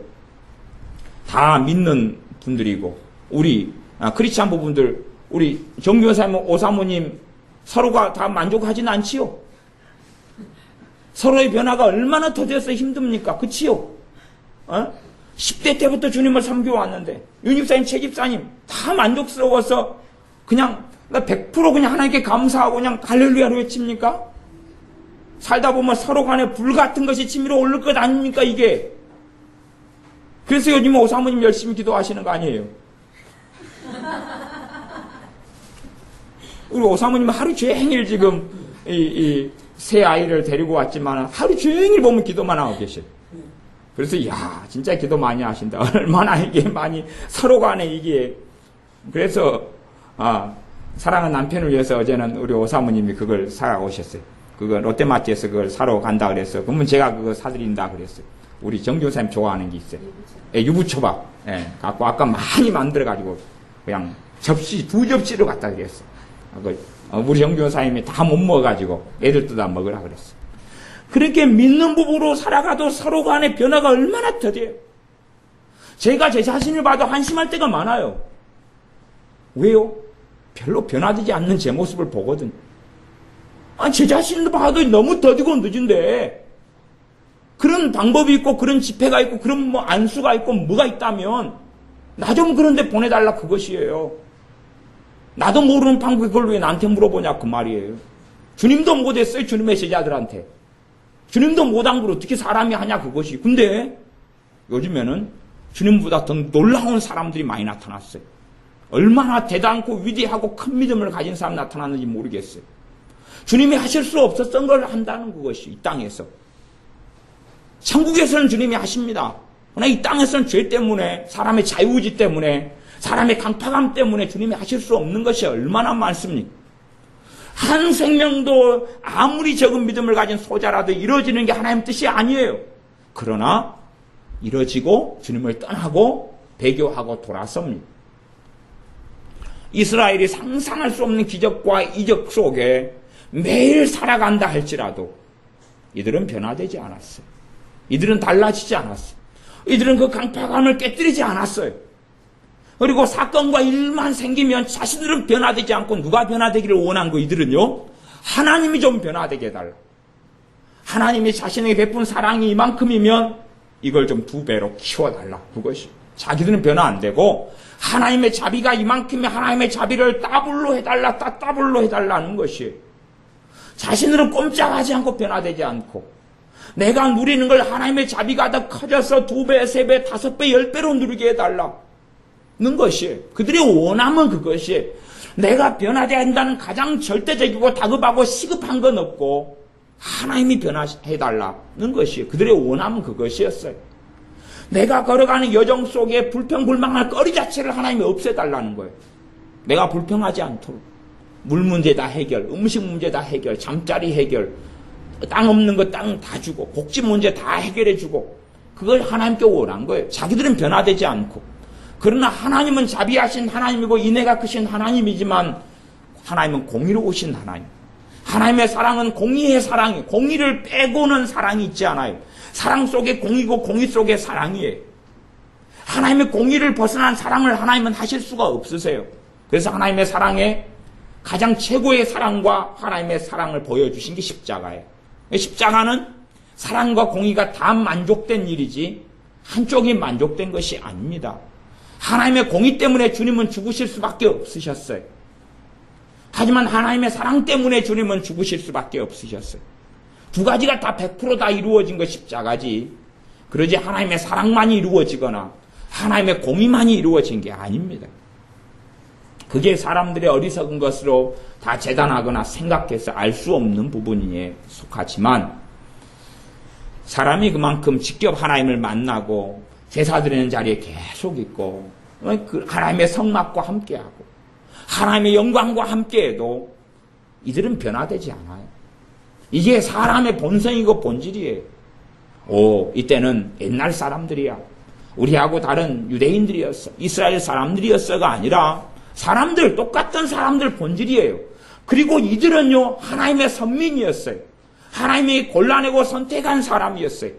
다 믿는 분들이고 우리 크리스찬 부분들 우리 정교사님 오사모님 서로가 다 만족하지는 않지요. 서로의 변화가 얼마나 더뎌서 힘듭니까? 그치요? 10대 때부터 주님을 섬겨왔는데 윤집사님, 최집사님 다 만족스러워서 그냥 100% 그냥 하나님께 감사하고 그냥 할렐루야로 외칩니까? 살다 보면 서로 간에 불 같은 것이 치밀어 오를 것 아닙니까 이게? 그래서 요즘 오사모님 열심히 기도하시는 거 아니에요? 우리 오사모님은 하루 종일 지금 새 아이를 데리고 왔지만 하루 종일 보면 기도만 하고 계셔요. 그래서 진짜 기도 많이 하신다. 얼마나 이게 많이 서로 간에 이게 그래서 사랑하는 남편을 위해서 어제는 우리 오사모님이 그걸 사러 오셨어요. 그거 롯데마트에서 그걸 사러 간다 그랬어요. 그러면 제가 그거 사드린다 그랬어요. 우리 정교사님 좋아하는 게 있어요. 유부초밥. 갖고 아까 많이 만들어가지고 그냥 두 접시를 갖다 드렸어. 우리 정교사님이 다 못 먹어가지고 애들도 다 먹으라 그랬어. 그렇게 믿는 부부로 살아가도 서로 간의 변화가 얼마나 더뎌요. 제가 제 자신을 봐도 한심할 때가 많아요. 왜요? 별로 변화되지 않는 제 모습을 보거든. 제 자신을 봐도 너무 더디고 늦은데, 그런 방법이 있고, 그런 집회가 있고, 그런 안수가 있고, 뭐가 있다면, 나 좀 그런데 보내달라 그것이에요. 나도 모르는 방법이 그걸 왜 나한테 물어보냐 그 말이에요. 주님도 못했어요, 주님의 제자들한테. 주님도 못한 걸 어떻게 사람이 하냐 그것이. 근데 요즘에는 주님보다 더 놀라운 사람들이 많이 나타났어요. 얼마나 대단하고 위대하고 큰 믿음을 가진 사람 나타났는지 모르겠어요. 주님이 하실 수 없었던 걸 한다는 그것이 이 땅에서. 천국에서는 주님이 하십니다. 그러나 이 땅에서는 죄 때문에, 사람의 자유의지 때문에, 사람의 강팍함 때문에 주님이 하실 수 없는 것이 얼마나 많습니까? 한 생명도 아무리 적은 믿음을 가진 소자라도 이루어지는 게 하나님 뜻이 아니에요. 그러나 이루어지고 주님을 떠나고 배교하고 돌아섭니다. 이스라엘이 상상할 수 없는 기적과 이적 속에 매일 살아간다 할지라도 이들은 변화되지 않았어요. 이들은 달라지지 않았어요. 이들은 그 강팍함을 깨뜨리지 않았어요. 그리고 사건과 일만 생기면 자신들은 변화되지 않고 누가 변화되기를 원한 거 이들은요. 하나님이 좀 변화되게 해달라. 하나님이 자신에게 베푼 사랑이 이만큼이면 이걸 좀 2배로 키워달라. 그것이. 자기들은 변화 안 되고 하나님의 자비가 이만큼이면 하나님의 자비를 더블로 해달라. 더블로 해달라는 것이에요. 자신들은 꼼짝하지 않고 변화되지 않고 내가 누리는 걸 하나님의 자비가 더 커져서 2배, 3배, 5배, 10배로 누리게 해달라. 는 것이 그들의 원함은 그것이 내가 변화되어야 한다는 가장 절대적이고 다급하고 시급한 건 없고 하나님이 변화해달라는 것이 그들의 원함은 그것이었어요. 내가 걸어가는 여정 속에 불평불만할 거리 자체를 하나님이 없애달라는 거예요. 내가 불평하지 않도록 물 문제 다 해결, 음식 문제 다 해결, 잠자리 해결, 땅 없는 거 땅 다 주고 복지 문제 다 해결해 주고 그걸 하나님께 원한 거예요. 자기들은 변화되지 않고 그러나 하나님은 자비하신 하나님이고 인애가 크신 하나님이지만 하나님은 공의로우신 하나님. 하나님의 사랑은 공의의 사랑이에요. 공의를 빼고는 사랑이 있지 않아요. 사랑 속에 공의고 공의 속에 사랑이에요. 하나님의 공의를 벗어난 사랑을 하나님은 하실 수가 없으세요. 그래서 하나님의 사랑에 가장 최고의 사랑과 하나님의 사랑을 보여주신 게 십자가예요. 십자가는 사랑과 공의가 다 만족된 일이지 한쪽이 만족된 것이 아닙니다. 하나님의 공의 때문에 주님은 죽으실 수밖에 없으셨어요. 하지만 하나님의 사랑 때문에 주님은 죽으실 수밖에 없으셨어요. 두 가지가 다 100% 다 이루어진 것 십자가지. 그러지 하나님의 사랑만이 이루어지거나 하나님의 공의만이 이루어진 게 아닙니다. 그게 사람들의 어리석은 것으로 다 재단하거나 생각해서 알 수 없는 부분에 속하지만 사람이 그만큼 직접 하나님을 만나고 제사 드리는 자리에 계속 있고 하나님의 성막과 함께하고 하나님의 영광과 함께해도 이들은 변화되지 않아요. 이게 사람의 본성이고 본질이에요. 이때는 옛날 사람들이야. 우리하고 다른 유대인들이었어. 이스라엘 사람들이었어가 아니라 사람들, 똑같은 사람들 본질이에요. 그리고 이들은요, 하나님의 선민이었어요. 하나님이 골라내고 선택한 사람이었어요.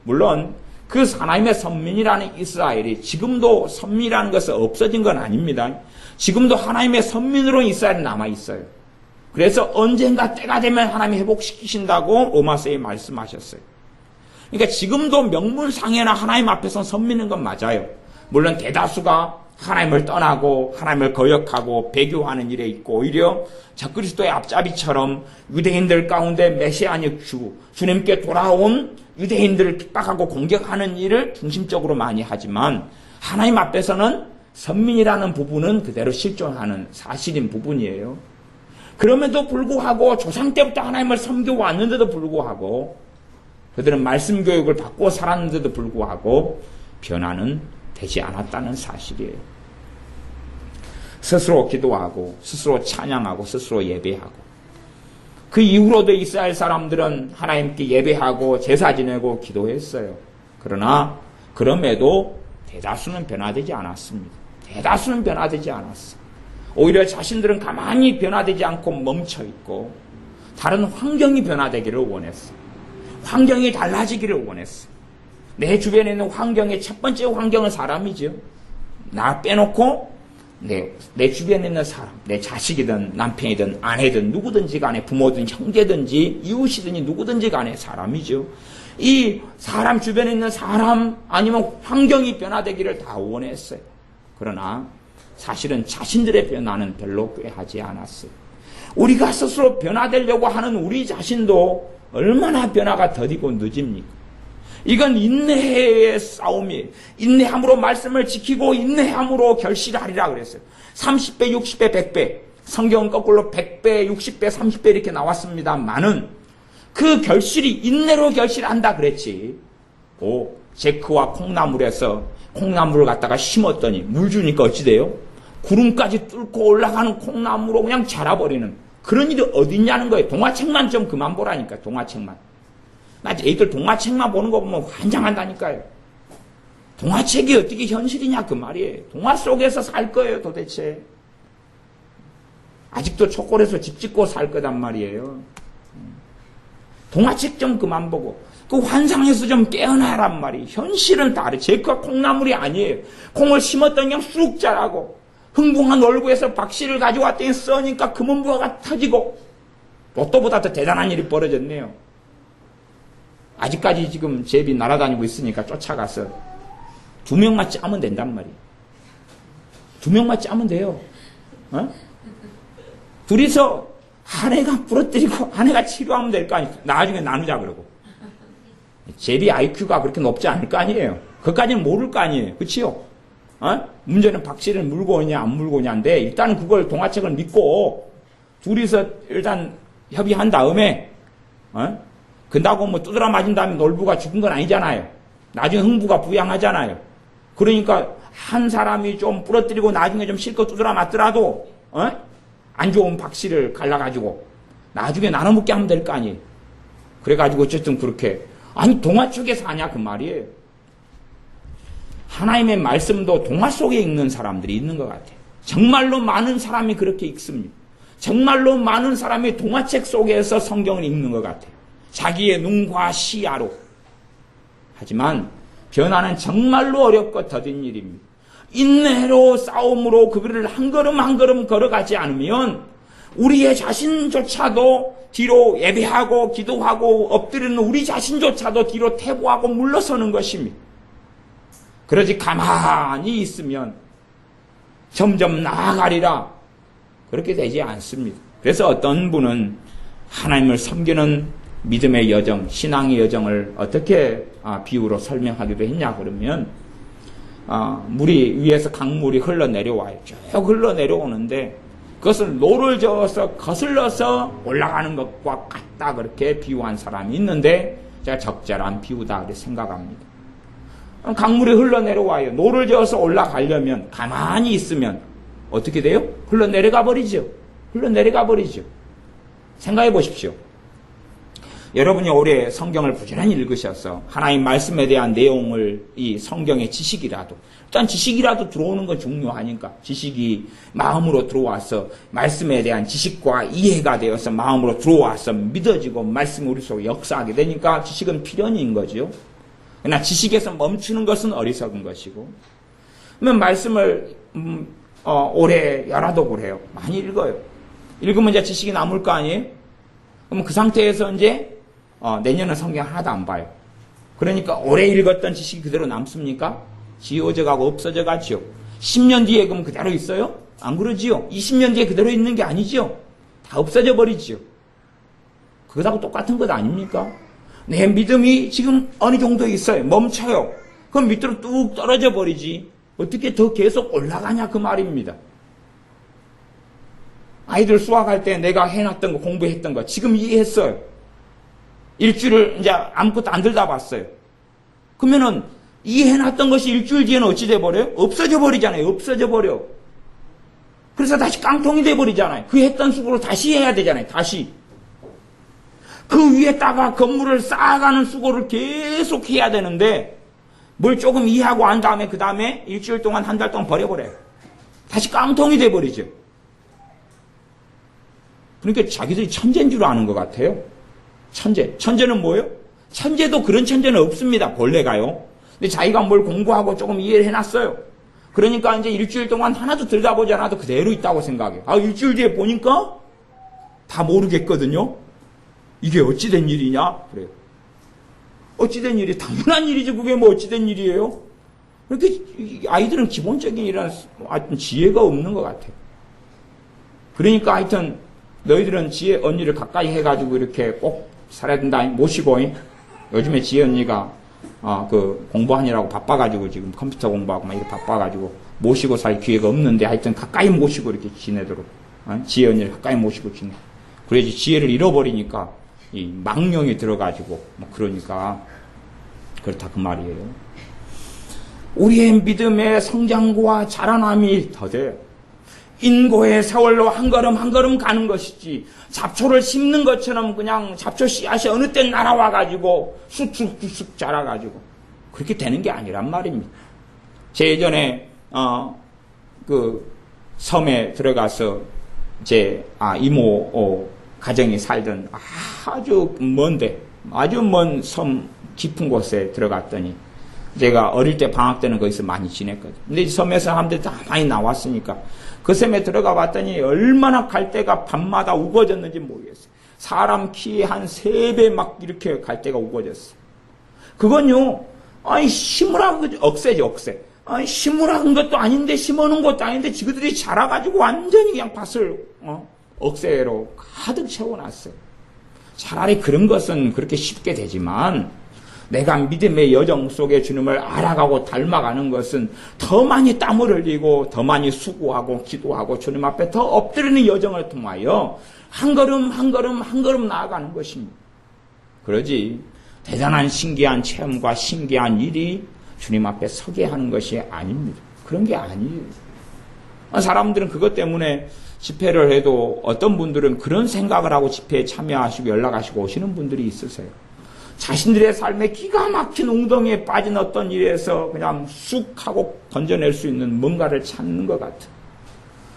물론 그 하나님의 선민이라는 이스라엘이 지금도 선민이라는 것은 없어진 건 아닙니다. 지금도 하나님의 선민으로 이스라엘이 남아있어요. 그래서 언젠가 때가 되면 하나님이 회복시키신다고 로마서에 말씀하셨어요. 그러니까 지금도 명분상에나 하나님 앞에서 선민인 건 맞아요. 물론 대다수가 하나님을 떠나고 하나님을 거역하고 배교하는 일에 있고 오히려 적그리스도의 앞잡이처럼 유대인들 가운데 메시아닉 주님께 돌아온 유대인들을 핍박하고 공격하는 일을 중심적으로 많이 하지만 하나님 앞에서는 선민이라는 부분은 그대로 실존하는 사실인 부분이에요. 그럼에도 불구하고 조상 때부터 하나님을 섬겨왔는데도 불구하고 그들은 말씀 교육을 받고 살았는데도 불구하고 변화는 되지 않았다는 사실이에요. 스스로 기도하고 스스로 찬양하고 스스로 예배하고 그 이후로도 이스라엘 사람들은 하나님께 예배하고 제사 지내고 기도했어요. 그러나 그럼에도 대다수는 변화되지 않았습니다. 대다수는 변화되지 않았어. 오히려 자신들은 가만히 변화되지 않고 멈춰있고 다른 환경이 변화되기를 원했어. 환경이 달라지기를 원했어. 내 주변에 있는 환경의 첫 번째 환경은 사람이죠. 나 빼놓고 내 주변에 있는 사람, 내 자식이든 남편이든 아내든 누구든지 간에 부모든 형제든지 이웃이든지 누구든지 간에 사람이죠. 이 사람 주변에 있는 사람 아니면 환경이 변화되기를 다 원했어요. 그러나 사실은 자신들의 변화는 별로 꾀하지 않았어요. 우리가 스스로 변화되려고 하는 우리 자신도 얼마나 변화가 더디고 늦입니까? 이건 인내의 싸움이에요. 인내함으로 말씀을 지키고 인내함으로 결실하리라 그랬어요. 30배, 60배, 100배. 성경은 거꾸로 100배, 60배, 30배 이렇게 나왔습니다만은 그 결실이 인내로 결실한다 그랬지. 제크와 콩나물에서 콩나물을 갖다가 심었더니 물 주니까 어찌 돼요? 구름까지 뚫고 올라가는 콩나물로 그냥 자라버리는 그런 일이 어딨냐는 거예요. 동화책만 좀 그만 보라니까, 동화책만. 나 애들 동화책만 보는 거 보면 환장한다니까요. 동화책이 어떻게 현실이냐 그 말이에요. 동화 속에서 살 거예요 도대체. 아직도 초콜릿으로 집 짓고 살 거단 말이에요. 동화책 좀 그만 보고 그 환상에서 좀 깨어나란 말이에요. 현실은 다르. 제크가 콩나물이 아니에요. 콩을 심었더니 그냥 쑥 자라고 흥분한 얼굴에서 박씨를 가져왔더니 써니까 금은부화가 터지고 로또보다 더 대단한 일이 벌어졌네요. 아직까지 지금 제비 날아다니고 있으니까 쫓아가서 2명만 짜면 된단 말이에요. 2명만 짜면 돼요. 둘이서 한 애가 부러뜨리고 한 애가 치료하면 될 거 아니에요. 나중에 나누자 그러고. 제비 IQ가 그렇게 높지 않을 거 아니에요. 그것까지는 모를 거 아니에요. 그치요? 문제는 박씨를 물고 오냐 안 물고 오냐인데 일단은 그걸 동화책을 믿고 둘이서 일단 협의한 다음에 근다고 뭐 두드러 맞은 다음에 놀부가 죽은 건 아니잖아요. 나중에 흥부가 부양하잖아요. 그러니까 한 사람이 좀 부러뜨리고 나중에 좀 실컷 두드러 맞더라도 안 좋은 박씨를 갈라가지고 나중에 나눠 먹게 하면 될 거 아니에요. 그래가지고 어쨌든 그렇게 아니 동화 쪽에서 하냐 그 말이에요. 하나님의 말씀도 동화 속에 읽는 사람들이 있는 것 같아요. 정말로 많은 사람이 그렇게 읽습니다. 정말로 많은 사람이 동화책 속에서 성경을 읽는 것 같아요. 자기의 눈과 시야로. 하지만 변화는 정말로 어렵고 더딘 일입니다. 인내로 싸움으로 그 길을 한 걸음 한 걸음 걸어가지 않으면 우리의 자신조차도 뒤로 예배하고 기도하고 엎드리는 우리 자신조차도 뒤로 퇴보하고 물러서는 것입니다. 그러지 가만히 있으면 점점 나아가리라. 그렇게 되지 않습니다. 그래서 어떤 분은 하나님을 섬기는 믿음의 여정, 신앙의 여정을 어떻게 비유로 설명하기도 했냐 그러면 물이 위에서 강물이 흘러내려와요. 쭉 흘러내려오는데 그것을 노를 저어서 거슬러서 올라가는 것과 같다 그렇게 비유한 사람이 있는데 제가 적절한 비유다 그렇게 생각합니다. 강물이 흘러내려와요. 노를 저어서 올라가려면 가만히 있으면 어떻게 돼요? 흘러내려가 버리죠. 흘러내려가 버리죠. 생각해 보십시오. 여러분이 올해 성경을 부지런히 읽으셔서 하나님 말씀에 대한 내용을 이 성경의 지식이라도 일단 지식이라도 들어오는 건 중요하니까 지식이 마음으로 들어와서 말씀에 대한 지식과 이해가 되어서 마음으로 들어와서 믿어지고 말씀이 우리 속에 역사하게 되니까 지식은 필연인 거죠. 그러나 지식에서 멈추는 것은 어리석은 것이고 그러면 말씀을 올해 열화독을 해요. 많이 읽어요. 읽으면 이제 지식이 남을 거 아니에요? 그럼 그 상태에서 이제 내년은 성경 하나도 안 봐요. 그러니까 올해 읽었던 지식이 그대로 남습니까? 지워져가고 없어져가지요. 10년 뒤에 그럼 그대로 있어요? 안 그러지요. 20년 뒤에 그대로 있는 게 아니지요. 다 없어져 버리지요. 그거하고 똑같은 것 아닙니까? 내 믿음이 지금 어느 정도 있어요. 멈춰요. 그럼 밑으로 뚝 떨어져 버리지. 어떻게 더 계속 올라가냐 그 말입니다. 아이들 수학할 때 내가 해놨던 거 공부했던 거 지금 이해했어요. 일주일을 이제 아무것도 안 들다 봤어요. 그러면은 이해해놨던 것이 일주일 뒤에는 어찌 돼버려요? 없어져 버리잖아요. 없어져 버려. 그래서 다시 깡통이 돼버리잖아요. 그 했던 수고를 다시 해야 되잖아요. 다시. 그 위에다가 건물을 쌓아가는 수고를 계속 해야 되는데 뭘 조금 이해하고 한 다음에 그 다음에 일주일 동안 한 달 동안 버려버려요. 다시 깡통이 돼버리죠. 그러니까 자기들이 천재인 줄 아는 것 같아요. 천재는 뭐예요? 천재도 그런 천재는 없습니다. 본래가요. 근데 자기가 뭘 공부하고 조금 이해를 해놨어요. 그러니까 이제 일주일 동안 하나도 들여다보지 않아도 그대로 있다고 생각해요. 일주일 뒤에 보니까 다 모르겠거든요. 이게 어찌된 일이냐? 그래요. 어찌된 일이 당연한 일이지. 그게 뭐 어찌된 일이에요? 그렇게 아이들은 기본적인 이런 지혜가 없는 것 같아요. 그러니까 하여튼 너희들은 지혜 언니를 가까이 해가지고 이렇게 꼭 살아야 된다. 모시고 요즘에 지혜 언니가 그 공부하느라고 바빠가지고 지금 컴퓨터 공부하고 막 이렇게 바빠가지고 모시고 살 기회가 없는데 하여튼 가까이 모시고 이렇게 지내도록 지혜 언니를 가까이 모시고 지내. 그래야지 지혜를 잃어버리니까 이 망령이 들어가지고 그러니까 그렇다 그 말이에요. 우리의 믿음의 성장과 자라남이 더뎌요. 인고의 세월로 한 걸음 한 걸음 가는 것이지 잡초를 심는 것처럼 그냥 잡초 씨앗이 어느 때 날아와가지고 쑥쑥쑥쑥 자라가지고 그렇게 되는 게 아니란 말입니다. 제 예전에 그 섬에 들어가서 제 이모 가정이 살던 아주 먼데 아주 먼 섬 깊은 곳에 들어갔더니 제가 어릴 때 방학 때는 거기서 많이 지냈거든요. 근데 섬에 사람들이 다 많이 나왔으니까 그 섬에 들어가 봤더니 얼마나 갈대가 밤마다 우거졌는지 모르겠어요. 사람 키에 한 3배 막 이렇게 갈대가 우거졌어요. 그건요, 심으라는 거죠. 억새죠, 억새. 심으라는 것도 아닌데, 심어놓은 것도 아닌데, 지그들이 자라가지고 완전히 그냥 밭을, 억새로 가득 채워놨어요. 차라리 그런 것은 그렇게 쉽게 되지만, 내가 믿음의 여정 속에 주님을 알아가고 닮아가는 것은 더 많이 땀을 흘리고 더 많이 수고하고 기도하고 주님 앞에 더 엎드리는 여정을 통하여 한 걸음 한 걸음 한 걸음 나아가는 것입니다. 그러지 대단한 신기한 체험과 신기한 일이 주님 앞에 서게 하는 것이 아닙니다. 그런 게 아니에요. 사람들은 그것 때문에 집회를 해도 어떤 분들은 그런 생각을 하고 집회에 참여하시고 연락하시고 오시는 분들이 있으세요. 자신들의 삶에 기가 막힌 웅덩이에 빠진 어떤 일에서 그냥 쑥 하고 건져낼 수 있는 뭔가를 찾는 것 같아요.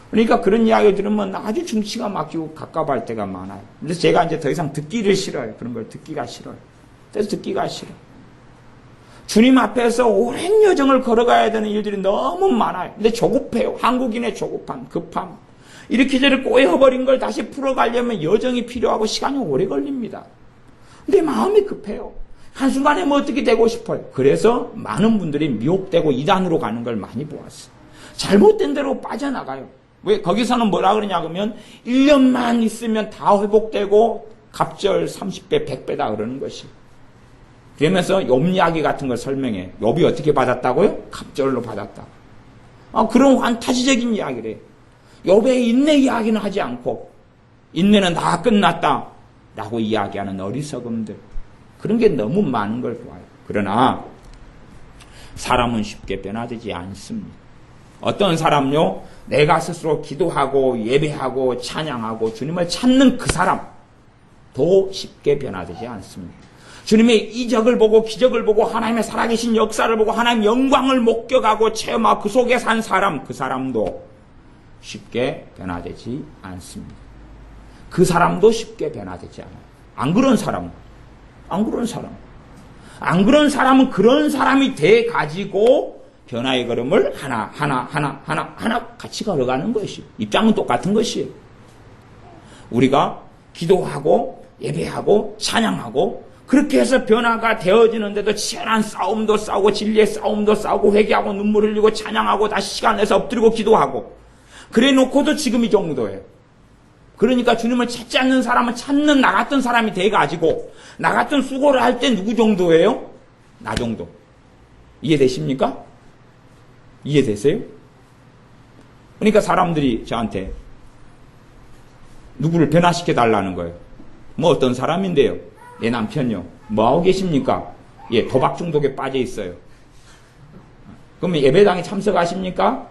그러니까 그런 이야기 들으면 아주 중치가 막히고 갑갑할 때가 많아요. 그래서 제가 이제 더 이상 듣기를 싫어요. 그런 걸 듣기가 싫어요. 그래서 듣기가 싫어요. 주님 앞에서 오랜 여정을 걸어가야 되는 일들이 너무 많아요. 근데 조급해요. 한국인의 조급함, 급함. 이렇게 저렇게 꼬여버린 걸 다시 풀어가려면 여정이 필요하고 시간이 오래 걸립니다. 근데 마음이 급해요. 한순간에 뭐 어떻게 되고 싶어요. 그래서 많은 분들이 미혹되고 이단으로 가는 걸 많이 보았어요. 잘못된 대로 빠져나가요. 왜 거기서는 뭐라 그러냐 그러면 1년만 있으면 다 회복되고 갑절 30배, 100배다 그러는 것이. 그러면서 욥 이야기 같은 걸 설명해. 욥이 어떻게 받았다고요? 갑절로 받았다. 그런 환타지적인 이야기를 해요. 욥의 인내 이야기는 하지 않고 인내는 다 끝났다. 라고 이야기하는 어리석음들. 그런 게 너무 많은 걸 보아요. 그러나 사람은 쉽게 변화되지 않습니다. 어떤 사람요, 내가 스스로 기도하고 예배하고 찬양하고 주님을 찾는 그 사람도 쉽게 변화되지 않습니다. 주님의 이적을 보고 기적을 보고 하나님의 살아계신 역사를 보고 하나님의 영광을 목격하고 체험하고 그 속에 산 사람, 그 사람도 쉽게 변화되지 않습니다. 그 사람도 쉽게 변화되지 않아요. 안 그런 사람은 그런 사람이 돼 가지고 변화의 걸음을 하나 같이 걸어가는 것이. 입장은 똑같은 것이에요. 우리가 기도하고 예배하고 찬양하고 그렇게 해서 변화가 되어지는데도 치열한 싸움도 싸우고 진리의 싸움도 싸우고 회개하고 눈물 흘리고 찬양하고 다시 시간 내서 엎드리고 기도하고 그래 놓고도 지금 이 정도예요. 그러니까 주님을 찾지 않는 사람은 찾는 나 같은 사람이 돼가지고 나 같은 수고를 할 때 누구 정도예요? 나 정도. 이해되십니까? 이해되세요? 그러니까 사람들이 저한테 누구를 변화시켜 달라는 거예요. 뭐 어떤 사람인데요? 내 남편요. 뭐하고 계십니까? 예, 도박 중독에 빠져 있어요. 그러면 예배당에 참석하십니까?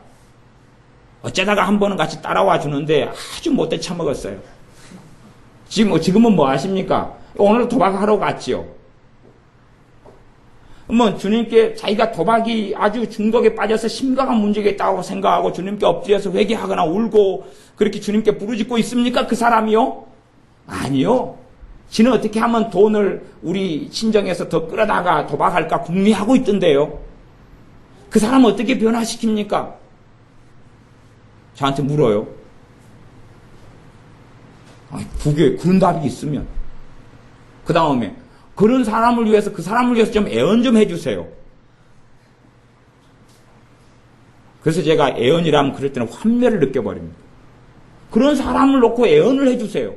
어쩌다가 한 번은 같이 따라와 주는데 아주 못돼 처먹었어요. 지금은 뭐 하십니까? 오늘 도박하러 갔지요. 뭐 주님께 자기가 도박이 아주 중독에 빠져서 심각한 문제가 있다고 생각하고 주님께 엎드려서 회개하거나 울고 그렇게 주님께 부르짖고 있습니까? 그 사람이요? 아니요. 지는 어떻게 하면 돈을 우리 친정에서 더 끌어다가 도박할까 궁리하고 있던데요. 그 사람 어떻게 변화시킵니까? 저한테 물어요. 그게 그런 답이 있으면. 그 다음에 그런 사람을 위해서 그 사람을 위해서 좀 애언 좀 해주세요. 그래서 제가 애언이라면 그럴 때는 환멸을 느껴버립니다. 그런 사람을 놓고 애언을 해주세요.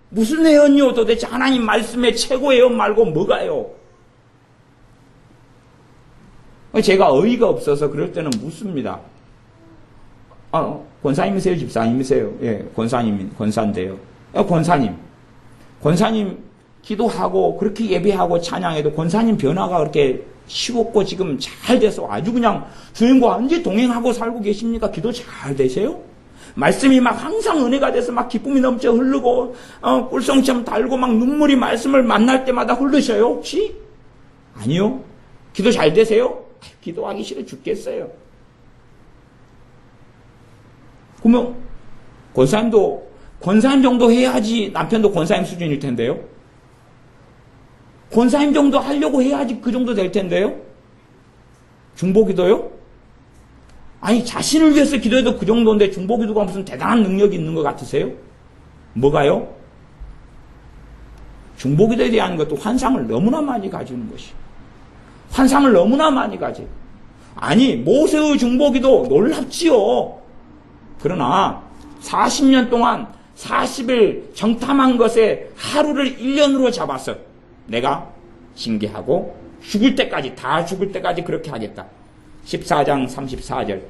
무슨 애언이요? 도대체 하나님 말씀의 최고 애언 말고 뭐가요? 제가 어이가 없어서 그럴 때는 묻습니다. 권사님이세요? 집사님이세요? 예, 권사인데요. 권사님 기도하고 그렇게 예배하고 찬양해도 권사님 변화가 그렇게 쉬웠고 지금 잘 돼서 아주 그냥 주님과 완전히 동행하고 살고 계십니까? 기도 잘 되세요? 말씀이 막 항상 은혜가 돼서 막 기쁨이 넘쳐 흐르고 꿀성처럼 달고 막 눈물이 말씀을 만날 때마다 흐르셔요 혹시? 아니요. 기도 잘 되세요? 기도하기 싫어 죽겠어요. 그러면 권사님 정도 해야지 남편도 권사님 수준일 텐데요. 권사님 정도 하려고 해야지 그 정도 될 텐데요. 중보기도요? 아니 자신을 위해서 기도해도 그 정도인데 중보기도가 무슨 대단한 능력이 있는 것 같으세요? 뭐가요? 중보기도에 대한 것도 환상을 너무나 많이 가지는 것이. 환상을 너무나 많이 가지고. 아니 모세의 중보기도 놀랍지요. 그러나 40년 동안 40일 정탐한 것에 하루를 1년으로 잡아서 내가 징계하고 다 죽을 때까지 그렇게 하겠다. 14장 34절.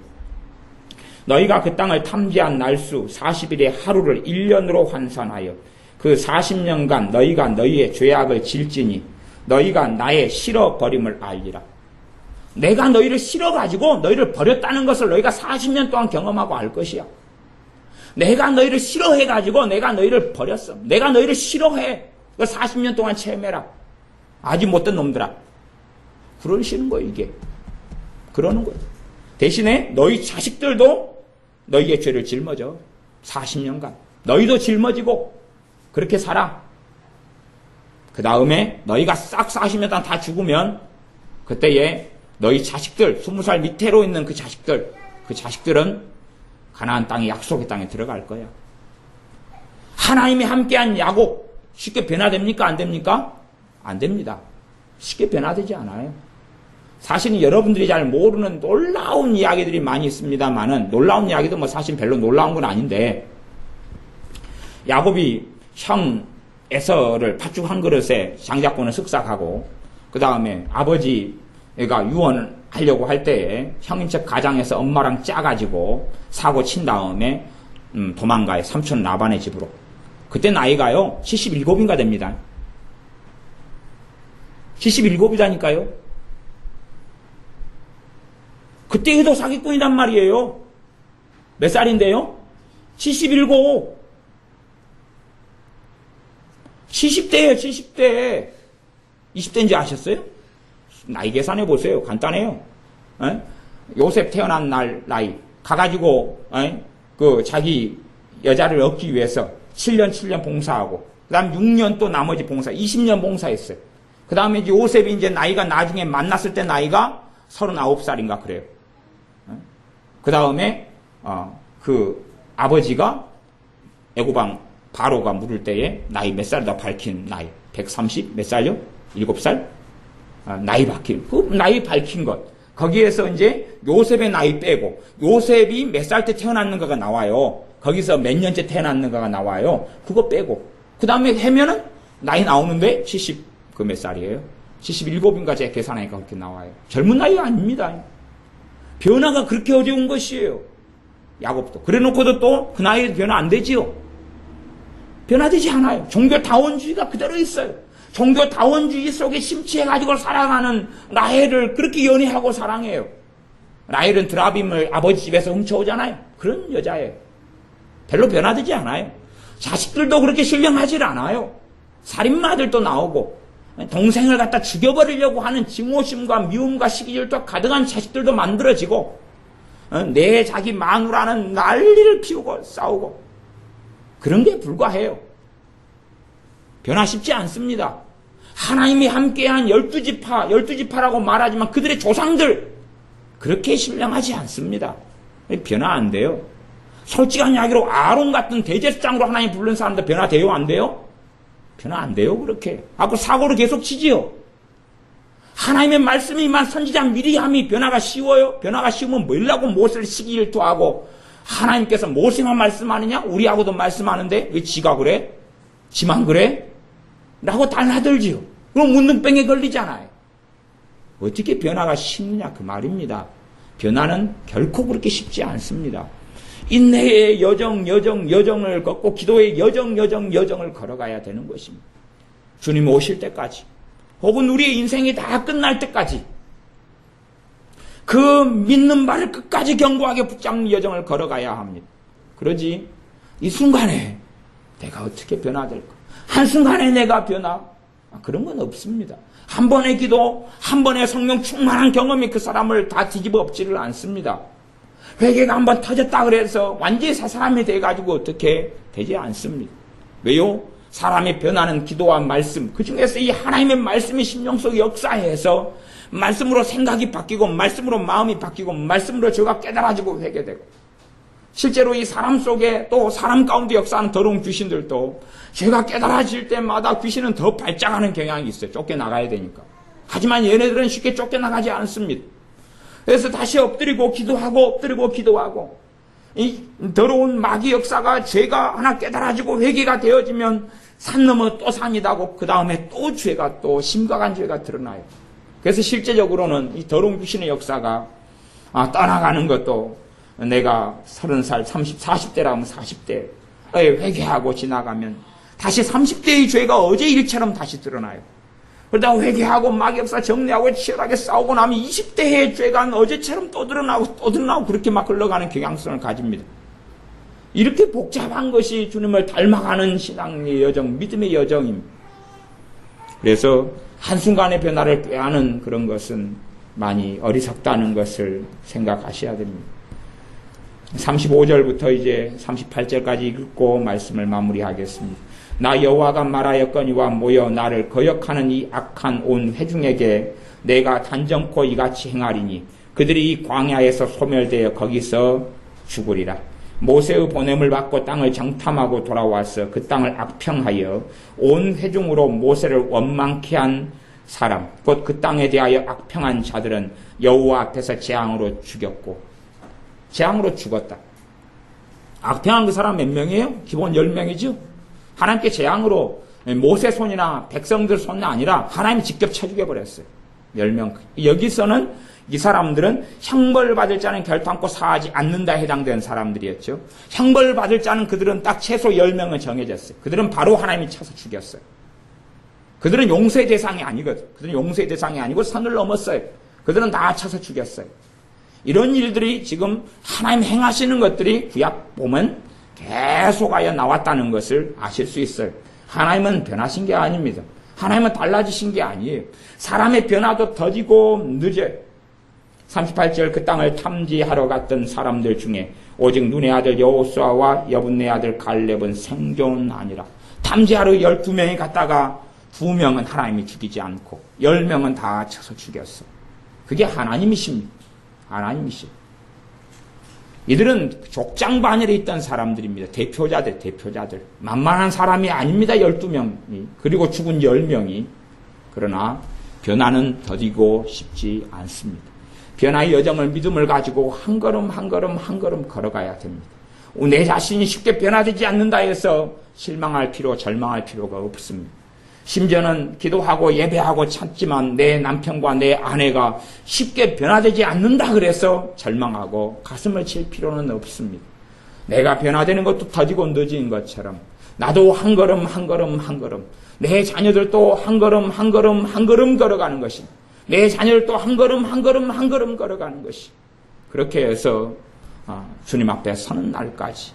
너희가 그 땅을 탐지한 날수 40일의 하루를 1년으로 환산하여 그 40년간 너희가 너희의 죄악을 질지니 너희가 나의 싫어버림을 알리라. 내가 너희를 싫어가지고 너희를 버렸다는 것을 너희가 40년 동안 경험하고 알 것이야. 내가 너희를 싫어해가지고 내가 너희를 버렸어. 내가 너희를 싫어해. 40년 동안 체험해라. 아주 못된 놈들아. 그러시는 거예요, 이게. 그러는 거예요. 대신에 너희 자식들도 너희의 죄를 짊어져. 40년간. 너희도 짊어지고 그렇게 살아. 그 다음에 너희가 싹 40년 동안 다 죽으면 그때에 너희 자식들, 20살 밑으로 있는 그 자식들은 가나안 땅의 약속의 땅에 들어갈 거야. 하나님이 함께한 야곱 쉽게 변화됩니까? 안 됩니까? 안 됩니다. 쉽게 변화되지 않아요. 사실은 여러분들이 잘 모르는 놀라운 이야기들이 많이 있습니다만은 놀라운 이야기도 뭐 사실 별로 놀라운 건 아닌데 야곱이 형 에서를 팥죽 한 그릇에 장자권을 쓱싹하고 그 다음에 아버지가 유언하려고 할 때에 형인 척 가장해서 엄마랑 짜가지고 사고 친 다음에 도망가요. 삼촌 라반의 집으로. 그때 나이가요 77인가 됩니다. 77이다니까요. 그때에도 사기꾼이란 말이에요. 몇 살인데요? 77. 70대예요, 70대. 20대인지 아셨어요? 나이 계산해 보세요. 간단해요. 에? 요셉 태어난 날 나이 가가지고 그 자기 여자를 얻기 위해서 7년 봉사하고 그다음 6년 또 나머지 봉사 20년 봉사했어요. 그다음에 이제 요셉이 이제 나이가 나중에 만났을 때 나이가 39살인가 그래요. 그다음에 그 아버지가 애고방 바로가 물을 때에 나이 몇 살이다 밝힌 나이 130 몇 살요? 7살? 나이 밝힌 그 나이 밝힌 것 거기에서 이제 요셉의 나이 빼고 요셉이 몇 살 때 태어났는가가 나와요. 거기서 몇 년째 태어났는가가 나와요. 그거 빼고 그 다음에 해면은 나이 나오는데 70 그 몇 살이에요? 77인가 제가 계산하니까 그렇게 나와요. 젊은 나이가 아닙니다. 변화가 그렇게 어려운 것이에요. 야곱도 그래놓고도 또 그 나이에 변화 안 되지요. 변화되지 않아요. 종교다원주의가 그대로 있어요. 종교다원주의 속에 심취해가지고 살아가는 라헬을 그렇게 연애하고 사랑해요. 라헬은 드라빔을 아버지 집에서 훔쳐오잖아요. 그런 여자예요. 별로 변화되지 않아요. 자식들도 그렇게 신령하지 않아요. 살인마들도 나오고 동생을 갖다 죽여버리려고 하는 증오심과 미움과 시기질투가 가득한 자식들도 만들어지고 내 자기 마누라는 난리를 피우고 싸우고 그런 게 불과해요. 변화쉽지 않습니다. 하나님이 함께한 12지파라고 말하지만 그들의 조상들 그렇게 신령하지 않습니다. 변화 안 돼요. 솔직한 이야기로 아론 같은 대제사장으로 하나님 부른 사람도 변화돼요? 안 돼요? 변화 안 돼요 그렇게. 그 사고를 계속 치지요. 하나님의 말씀이만 선지자 미리암이 변화가 쉬워요? 변화가 쉬우면 뭐라고 모세를 시기질투하고 하나님께서 모세만 말씀하느냐? 우리하고도 말씀하는데 왜 지가 그래? 지만 그래? 라고 달라들지요. 그럼 문둥병에 걸리잖아요. 어떻게 변화가 쉽느냐 그 말입니다. 변화는 결코 그렇게 쉽지 않습니다. 인내의 여정을 걷고 기도의 여정을 걸어가야 되는 것입니다. 주님 오실 때까지 혹은 우리의 인생이 다 끝날 때까지 그 믿는 바를 끝까지 견고하게 붙잡는 여정을 걸어가야 합니다. 그러지 이 순간에 내가 어떻게 변화될까? 한순간에 내가 변화? 그런 건 없습니다. 한 번의 기도, 한 번의 성령 충만한 경험이 그 사람을 다 뒤집어 엎지를 않습니다. 회개가 한번 터졌다 그래서 완전히 새 사람이 돼가지고 어떻게 되지 않습니다. 왜요? 사람이 변하는 기도와 말씀, 그 중에서 이 하나님의 말씀이 심령 속에 역사해서 말씀으로 생각이 바뀌고 말씀으로 마음이 바뀌고 말씀으로 저가 깨달아지고 회개되고 실제로 이 사람 속에 또 사람 가운데 역사하는 더러운 귀신들도 죄가 깨달아질 때마다 귀신은 더 발작하는 경향이 있어요. 쫓겨나가야 되니까. 하지만 얘네들은 쉽게 쫓겨나가지 않습니다. 그래서 다시 엎드리고 기도하고 이 더러운 마귀 역사가 죄가 하나 깨달아지고 회개가 되어지면 산 넘어 또 산이다고 그 다음에 또 죄가 또 심각한 죄가 드러나요. 그래서 실제적으로는 이 더러운 귀신의 역사가 떠나가는 것도 내가 30살, 40대라면 40대에 회개하고 지나가면 다시 30대의 죄가 어제 일처럼 다시 드러나요. 그러다가 회개하고 마귀역사 정리하고 치열하게 싸우고 나면 20대의 죄가 어제처럼 또 드러나고 그렇게 막 흘러가는 경향성을 가집니다. 이렇게 복잡한 것이 주님을 닮아가는 신앙의 여정, 믿음의 여정입니다. 그래서 한순간의 변화를 꾀하는 그런 것은 많이 어리석다는 것을 생각하셔야 됩니다. 35절부터 이제 38절까지 읽고 말씀을 마무리하겠습니다. 나 여호와가 말하였거니와 모여 나를 거역하는 이 악한 온 회중에게 내가 단정코 이같이 행하리니 그들이 이 광야에서 소멸되어 거기서 죽으리라. 모세의 보냄을 받고 땅을 정탐하고 돌아와서 그 땅을 악평하여 온 회중으로 모세를 원망케 한 사람 곧 그 땅에 대하여 악평한 자들은 여호와 앞에서 재앙으로 죽였고 재앙으로 죽었다. 악평한 그 사람 몇 명이에요? 기본 10명이죠. 하나님께 재앙으로 모세 손이나 백성들 손이 아니라 하나님이 직접 쳐 죽여버렸어요. 10명. 여기서는 이 사람들은 형벌 받을 자는 결단코 사하지 않는다 해당된 사람들이었죠. 형벌 받을 자는 그들은 딱 최소 10명은 정해졌어요. 그들은 바로 하나님이 쳐서 죽였어요. 그들은 용서의 대상이 아니거든. 그들은 용서의 대상이 아니고 선을 넘었어요. 그들은 다 쳐서 죽였어요. 이런 일들이 지금 하나님 행하시는 것들이 구약 보면 계속하여 나왔다는 것을 아실 수 있어요. 하나님은 변하신 게 아닙니다. 하나님은 달라지신 게 아니에요. 사람의 변화도 더디고 늦어요. 38절 그 땅을 탐지하러 갔던 사람들 중에 오직 눈의 아들 여호수아와 여분네 아들 갈렙은 생존 아니라. 탐지하러 12명이 갔다가 2명은 하나님이 죽이지 않고 10명은 다 쳐서 죽였어. 그게 하나님이십니다. 하나님이시죠. 이들은 족장반열에 있던 사람들입니다. 대표자들. 만만한 사람이 아닙니다. 12명이. 그리고 죽은 10명이. 그러나 변화는 더디고 쉽지 않습니다. 변화의 여정을 믿음을 가지고 한 걸음 걸어가야 됩니다. 내 자신이 쉽게 변화되지 않는다 해서 실망할 필요, 절망할 필요가 없습니다. 심지어는 기도하고 예배하고 찾지만 내 남편과 내 아내가 쉽게 변화되지 않는다 그래서 절망하고 가슴을 칠 필요는 없습니다. 내가 변화되는 것도 더디고 늦은 것처럼 나도 한 걸음 내 자녀들도 한 걸음 걸어가는 것입니다. 내 자녀들도 한 걸음 걸어가는 것이 그렇게 해서 주님 앞에 서는 날까지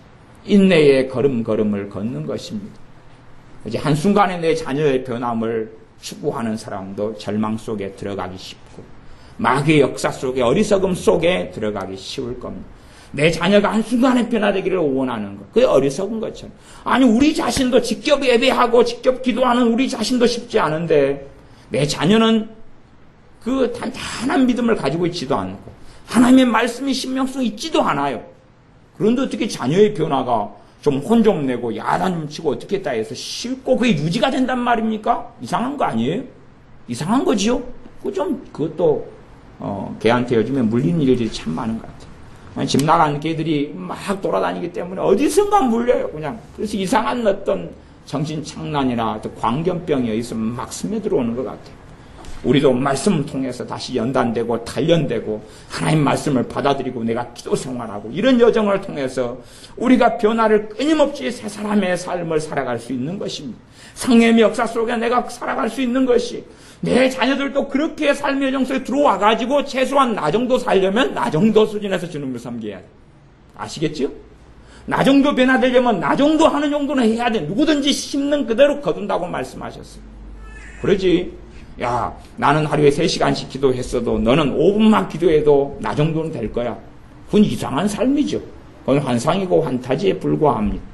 인내의 걸음을 걷는 것입니다. 이제 한순간에 내 자녀의 변함을 추구하는 사람도 절망 속에 들어가기 쉽고 마귀의 역사 속에 어리석음 속에 들어가기 쉬울 겁니다. 내 자녀가 한순간에 변화되기를 원하는 것. 그게 어리석은 것처럼. 아니 우리 자신도 직접 예배하고 직접 기도하는 우리 자신도 쉽지 않은데 내 자녀는 그 단단한 믿음을 가지고 있지도 않고 하나님의 말씀이 신명성이 있지도 않아요. 그런데 어떻게 자녀의 변화가 좀 혼 좀 내고 야단 좀 치고 어떻게 했다 해서 쉽고 그게 유지가 된단 말입니까? 이상한 거 아니에요? 이상한 거지요? 그것도 걔한테 요즘에 물리는 일들이 참 많은 것 같아요. 집 나간 개들이 막 돌아다니기 때문에 어디선가 물려요, 그냥. 그래서 이상한 어떤 정신착란이나 어떤 광견병이 어디서 막 스며들어오는 것 같아요. 우리도 말씀을 통해서 다시 연단되고 단련되고 하나님 말씀을 받아들이고 내가 기도 생활하고 이런 여정을 통해서 우리가 변화를 끊임없이 새 사람의 삶을 살아갈 수 있는 것입니다. 성령의 역사 속에 내가 살아갈 수 있는 것이 내 자녀들도 그렇게 삶의 여정 속에 들어와가지고 최소한 나 정도 살려면 나 정도 수준에서 주님을 섬겨야 돼. 아시겠죠? 나 정도 변화되려면 나 정도 하는 정도는 해야 돼. 누구든지 심는 그대로 거둔다고 말씀하셨어요. 그러지. 야, 나는 하루에 3시간씩 기도했어도 너는 5분만 기도해도 나 정도는 될 거야. 그건 이상한 삶이죠. 그건 환상이고 환타지에 불과합니다.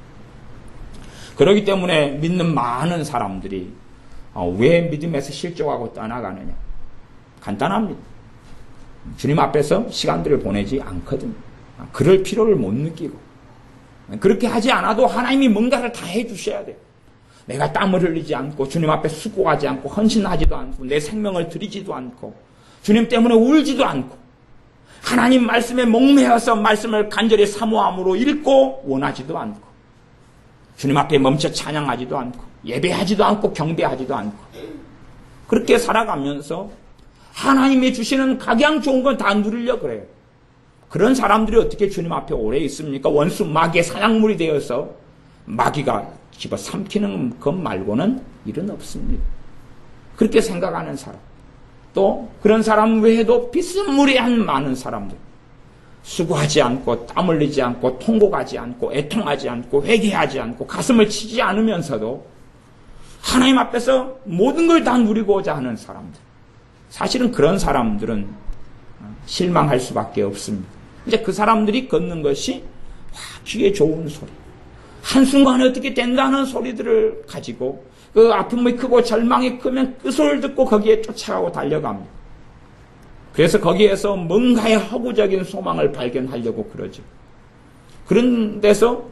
그렇기 때문에 믿는 많은 사람들이 왜 믿음에서 실족하고 떠나가느냐? 간단합니다. 주님 앞에서 시간들을 보내지 않거든요. 그럴 필요를 못 느끼고 그렇게 하지 않아도 하나님이 뭔가를 다 해주셔야 돼요. 내가 땀을 흘리지 않고 주님 앞에 수고하지 않고 헌신하지도 않고 내 생명을 드리지도 않고 주님 때문에 울지도 않고 하나님 말씀에 목매어서 말씀을 간절히 사모함으로 읽고 원하지도 않고 주님 앞에 멈춰 찬양하지도 않고 예배하지도 않고 경배하지도 않고 그렇게 살아가면서 하나님이 주시는 각양 좋은 건 다 누리려고 그래요. 그런 사람들이 어떻게 주님 앞에 오래 있습니까? 원수 마귀의 사냥물이 되어서 마귀가 집어삼키는 것 말고는 일은 없습니다. 그렇게 생각하는 사람. 또 그런 사람 외에도 비스무리한 많은 사람들. 수고하지 않고 땀 흘리지 않고 통곡하지 않고 애통하지 않고 회개하지 않고 가슴을 치지 않으면서도 하나님 앞에서 모든 걸 다 누리고자 하는 사람들. 사실은 그런 사람들은 실망할 수밖에 없습니다. 이제 그 사람들이 걷는 것이 귀에 좋은 소리. 한순간에 어떻게 된다는 소리들을 가지고 그 아픔이 크고 절망이 크면 그 소리를 듣고 거기에 쫓아가고 달려갑니다. 그래서 거기에서 뭔가의 허구적인 소망을 발견하려고 그러죠. 그런 데서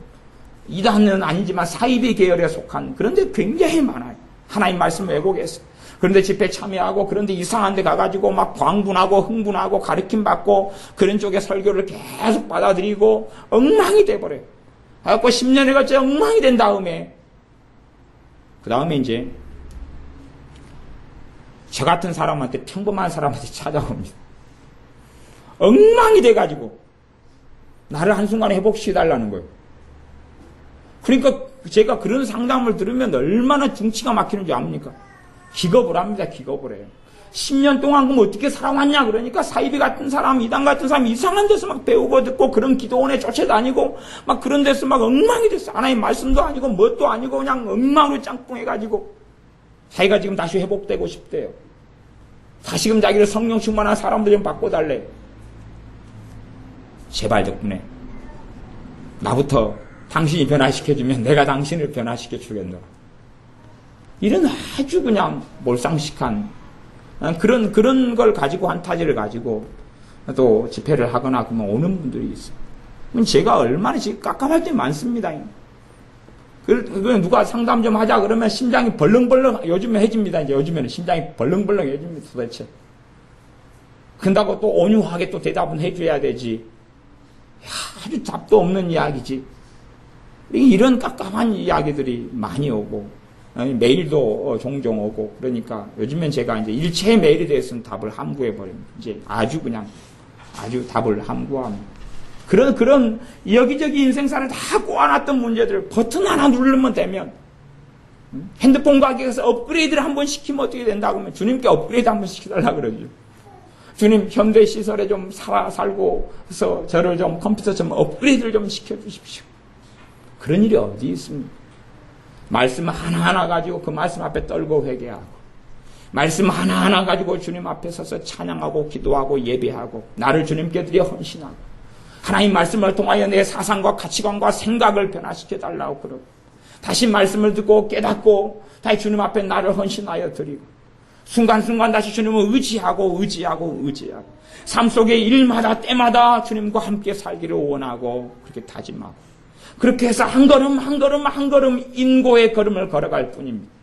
이단은 아니지만 사이비 계열에 속한 그런 데 굉장히 많아요. 하나님 말씀 왜곡해서. 그런데 집회 참여하고 그런데 이상한 데 가가지고 막 광분하고 흥분하고 가르침받고 그런 쪽에 설교를 계속 받아들이고 엉망이 돼버려요. 그래갖고 10년에 걸쳐 엉망이 된 다음에 그 다음에 이제 저 같은 사람한테 평범한 사람한테 찾아옵니다. 엉망이 돼가지고 나를 한순간에 회복시켜달라는 거예요. 그러니까 제가 그런 상담을 들으면 얼마나 중치가 막히는 줄 압니까? 기겁을 합니다. 기겁을 해요. 10년 동안 그럼 어떻게 살아왔냐 그러니까 사이비 같은 사람, 이단 같은 사람 이상한 데서 막 배우고 듣고 그런 기도원에 쫓아다니고 막 그런 데서 막 엉망이 됐어. 하나님 말씀도 아니고 뭣도 아니고 그냥 엉망으로 짱뽕해가지고 자기가 지금 다시 회복되고 싶대요. 다시금 자기를 성령 충만한 사람들 좀 바꿔달래. 제발 덕분에 나부터 당신이 변화시켜주면 내가 당신을 변화시켜 주겠노라. 이런 아주 그냥 몰상식한 그런 걸 가지고 환타지를 가지고 또 집회를 하거나 그러면 오는 분들이 있어요. 제가 얼마나 지금 깝깝할 때 많습니다. 누가 상담 좀 하자 그러면 심장이 벌렁벌렁 요즘에 해집니다. 이제 요즘에는 심장이 벌렁벌렁 해집니다. 도대체. 그런다고 또 온유하게 또 대답은 해줘야 되지. 아주 답도 없는 이야기지. 이런 깝깝한 이야기들이 많이 오고 메일도 종종 오고 그러니까 요즘엔 제가 이제 일체 메일에 대해서는 답을 함구해 버립니다. 이제 아주 답을 함구합니다. 그런 여기저기 인생사를 다 꼬아놨던 문제들 버튼 하나 누르면 되면 핸드폰 가게에서 업그레이드를 한번 시키면 어떻게 된다고 하면 주님께 업그레이드 한번 시켜달라 그러죠. 주님 현대 시설에 좀 살고 해서 저를 좀 컴퓨터 좀 업그레이드를 좀 시켜주십시오. 그런 일이 어디 있습니까? 말씀 하나하나 가지고 그 말씀 앞에 떨고 회개하고 말씀 하나하나 가지고 주님 앞에 서서 찬양하고 기도하고 예배하고 나를 주님께 드려 헌신하고 하나님 말씀을 통하여 내 사상과 가치관과 생각을 변화시켜 달라고 그러고 다시 말씀을 듣고 깨닫고 다시 주님 앞에 나를 헌신하여 드리고 순간순간 다시 주님을 의지하고 삶 속의 일마다 때마다 주님과 함께 살기를 원하고 그렇게 다짐하고 그렇게 해서 한 걸음 인고의 걸음을 걸어갈 뿐입니다.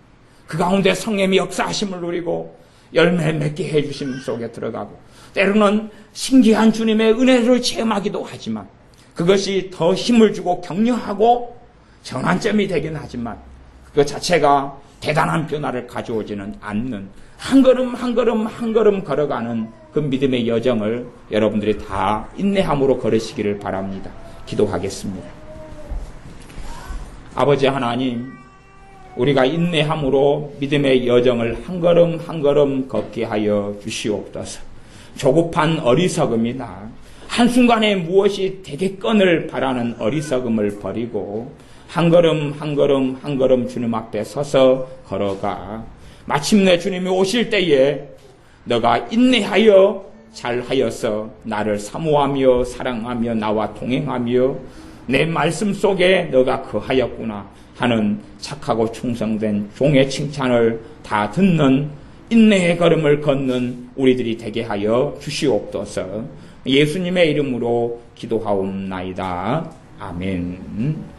그 가운데 성령의 역사하심을 누리고 열매 맺게 해주심 속에 들어가고 때로는 신기한 주님의 은혜를 체험하기도 하지만 그것이 더 힘을 주고 격려하고 전환점이 되긴 하지만 그 자체가 대단한 변화를 가져오지는 않는 한 걸음 걸어가는 그 믿음의 여정을 여러분들이 다 인내함으로 걸으시기를 바랍니다. 기도하겠습니다. 아버지 하나님, 우리가 인내함으로 믿음의 여정을 한 걸음 걷게 하여 주시옵소서. 조급한 어리석음이나 한순간에 무엇이 되겠건을 바라는 어리석음을 버리고 한 걸음 주님 앞에 서서 걸어가 마침내 주님이 오실 때에 너가 인내하여 잘하여서 나를 사모하며 사랑하며 나와 동행하며 내 말씀 속에 너가 거하였구나 하는 착하고 충성된 종의 칭찬을 다 듣는 인내의 걸음을 걷는 우리들이 되게 하여 주시옵소서. 예수님의 이름으로 기도하옵나이다. 아멘.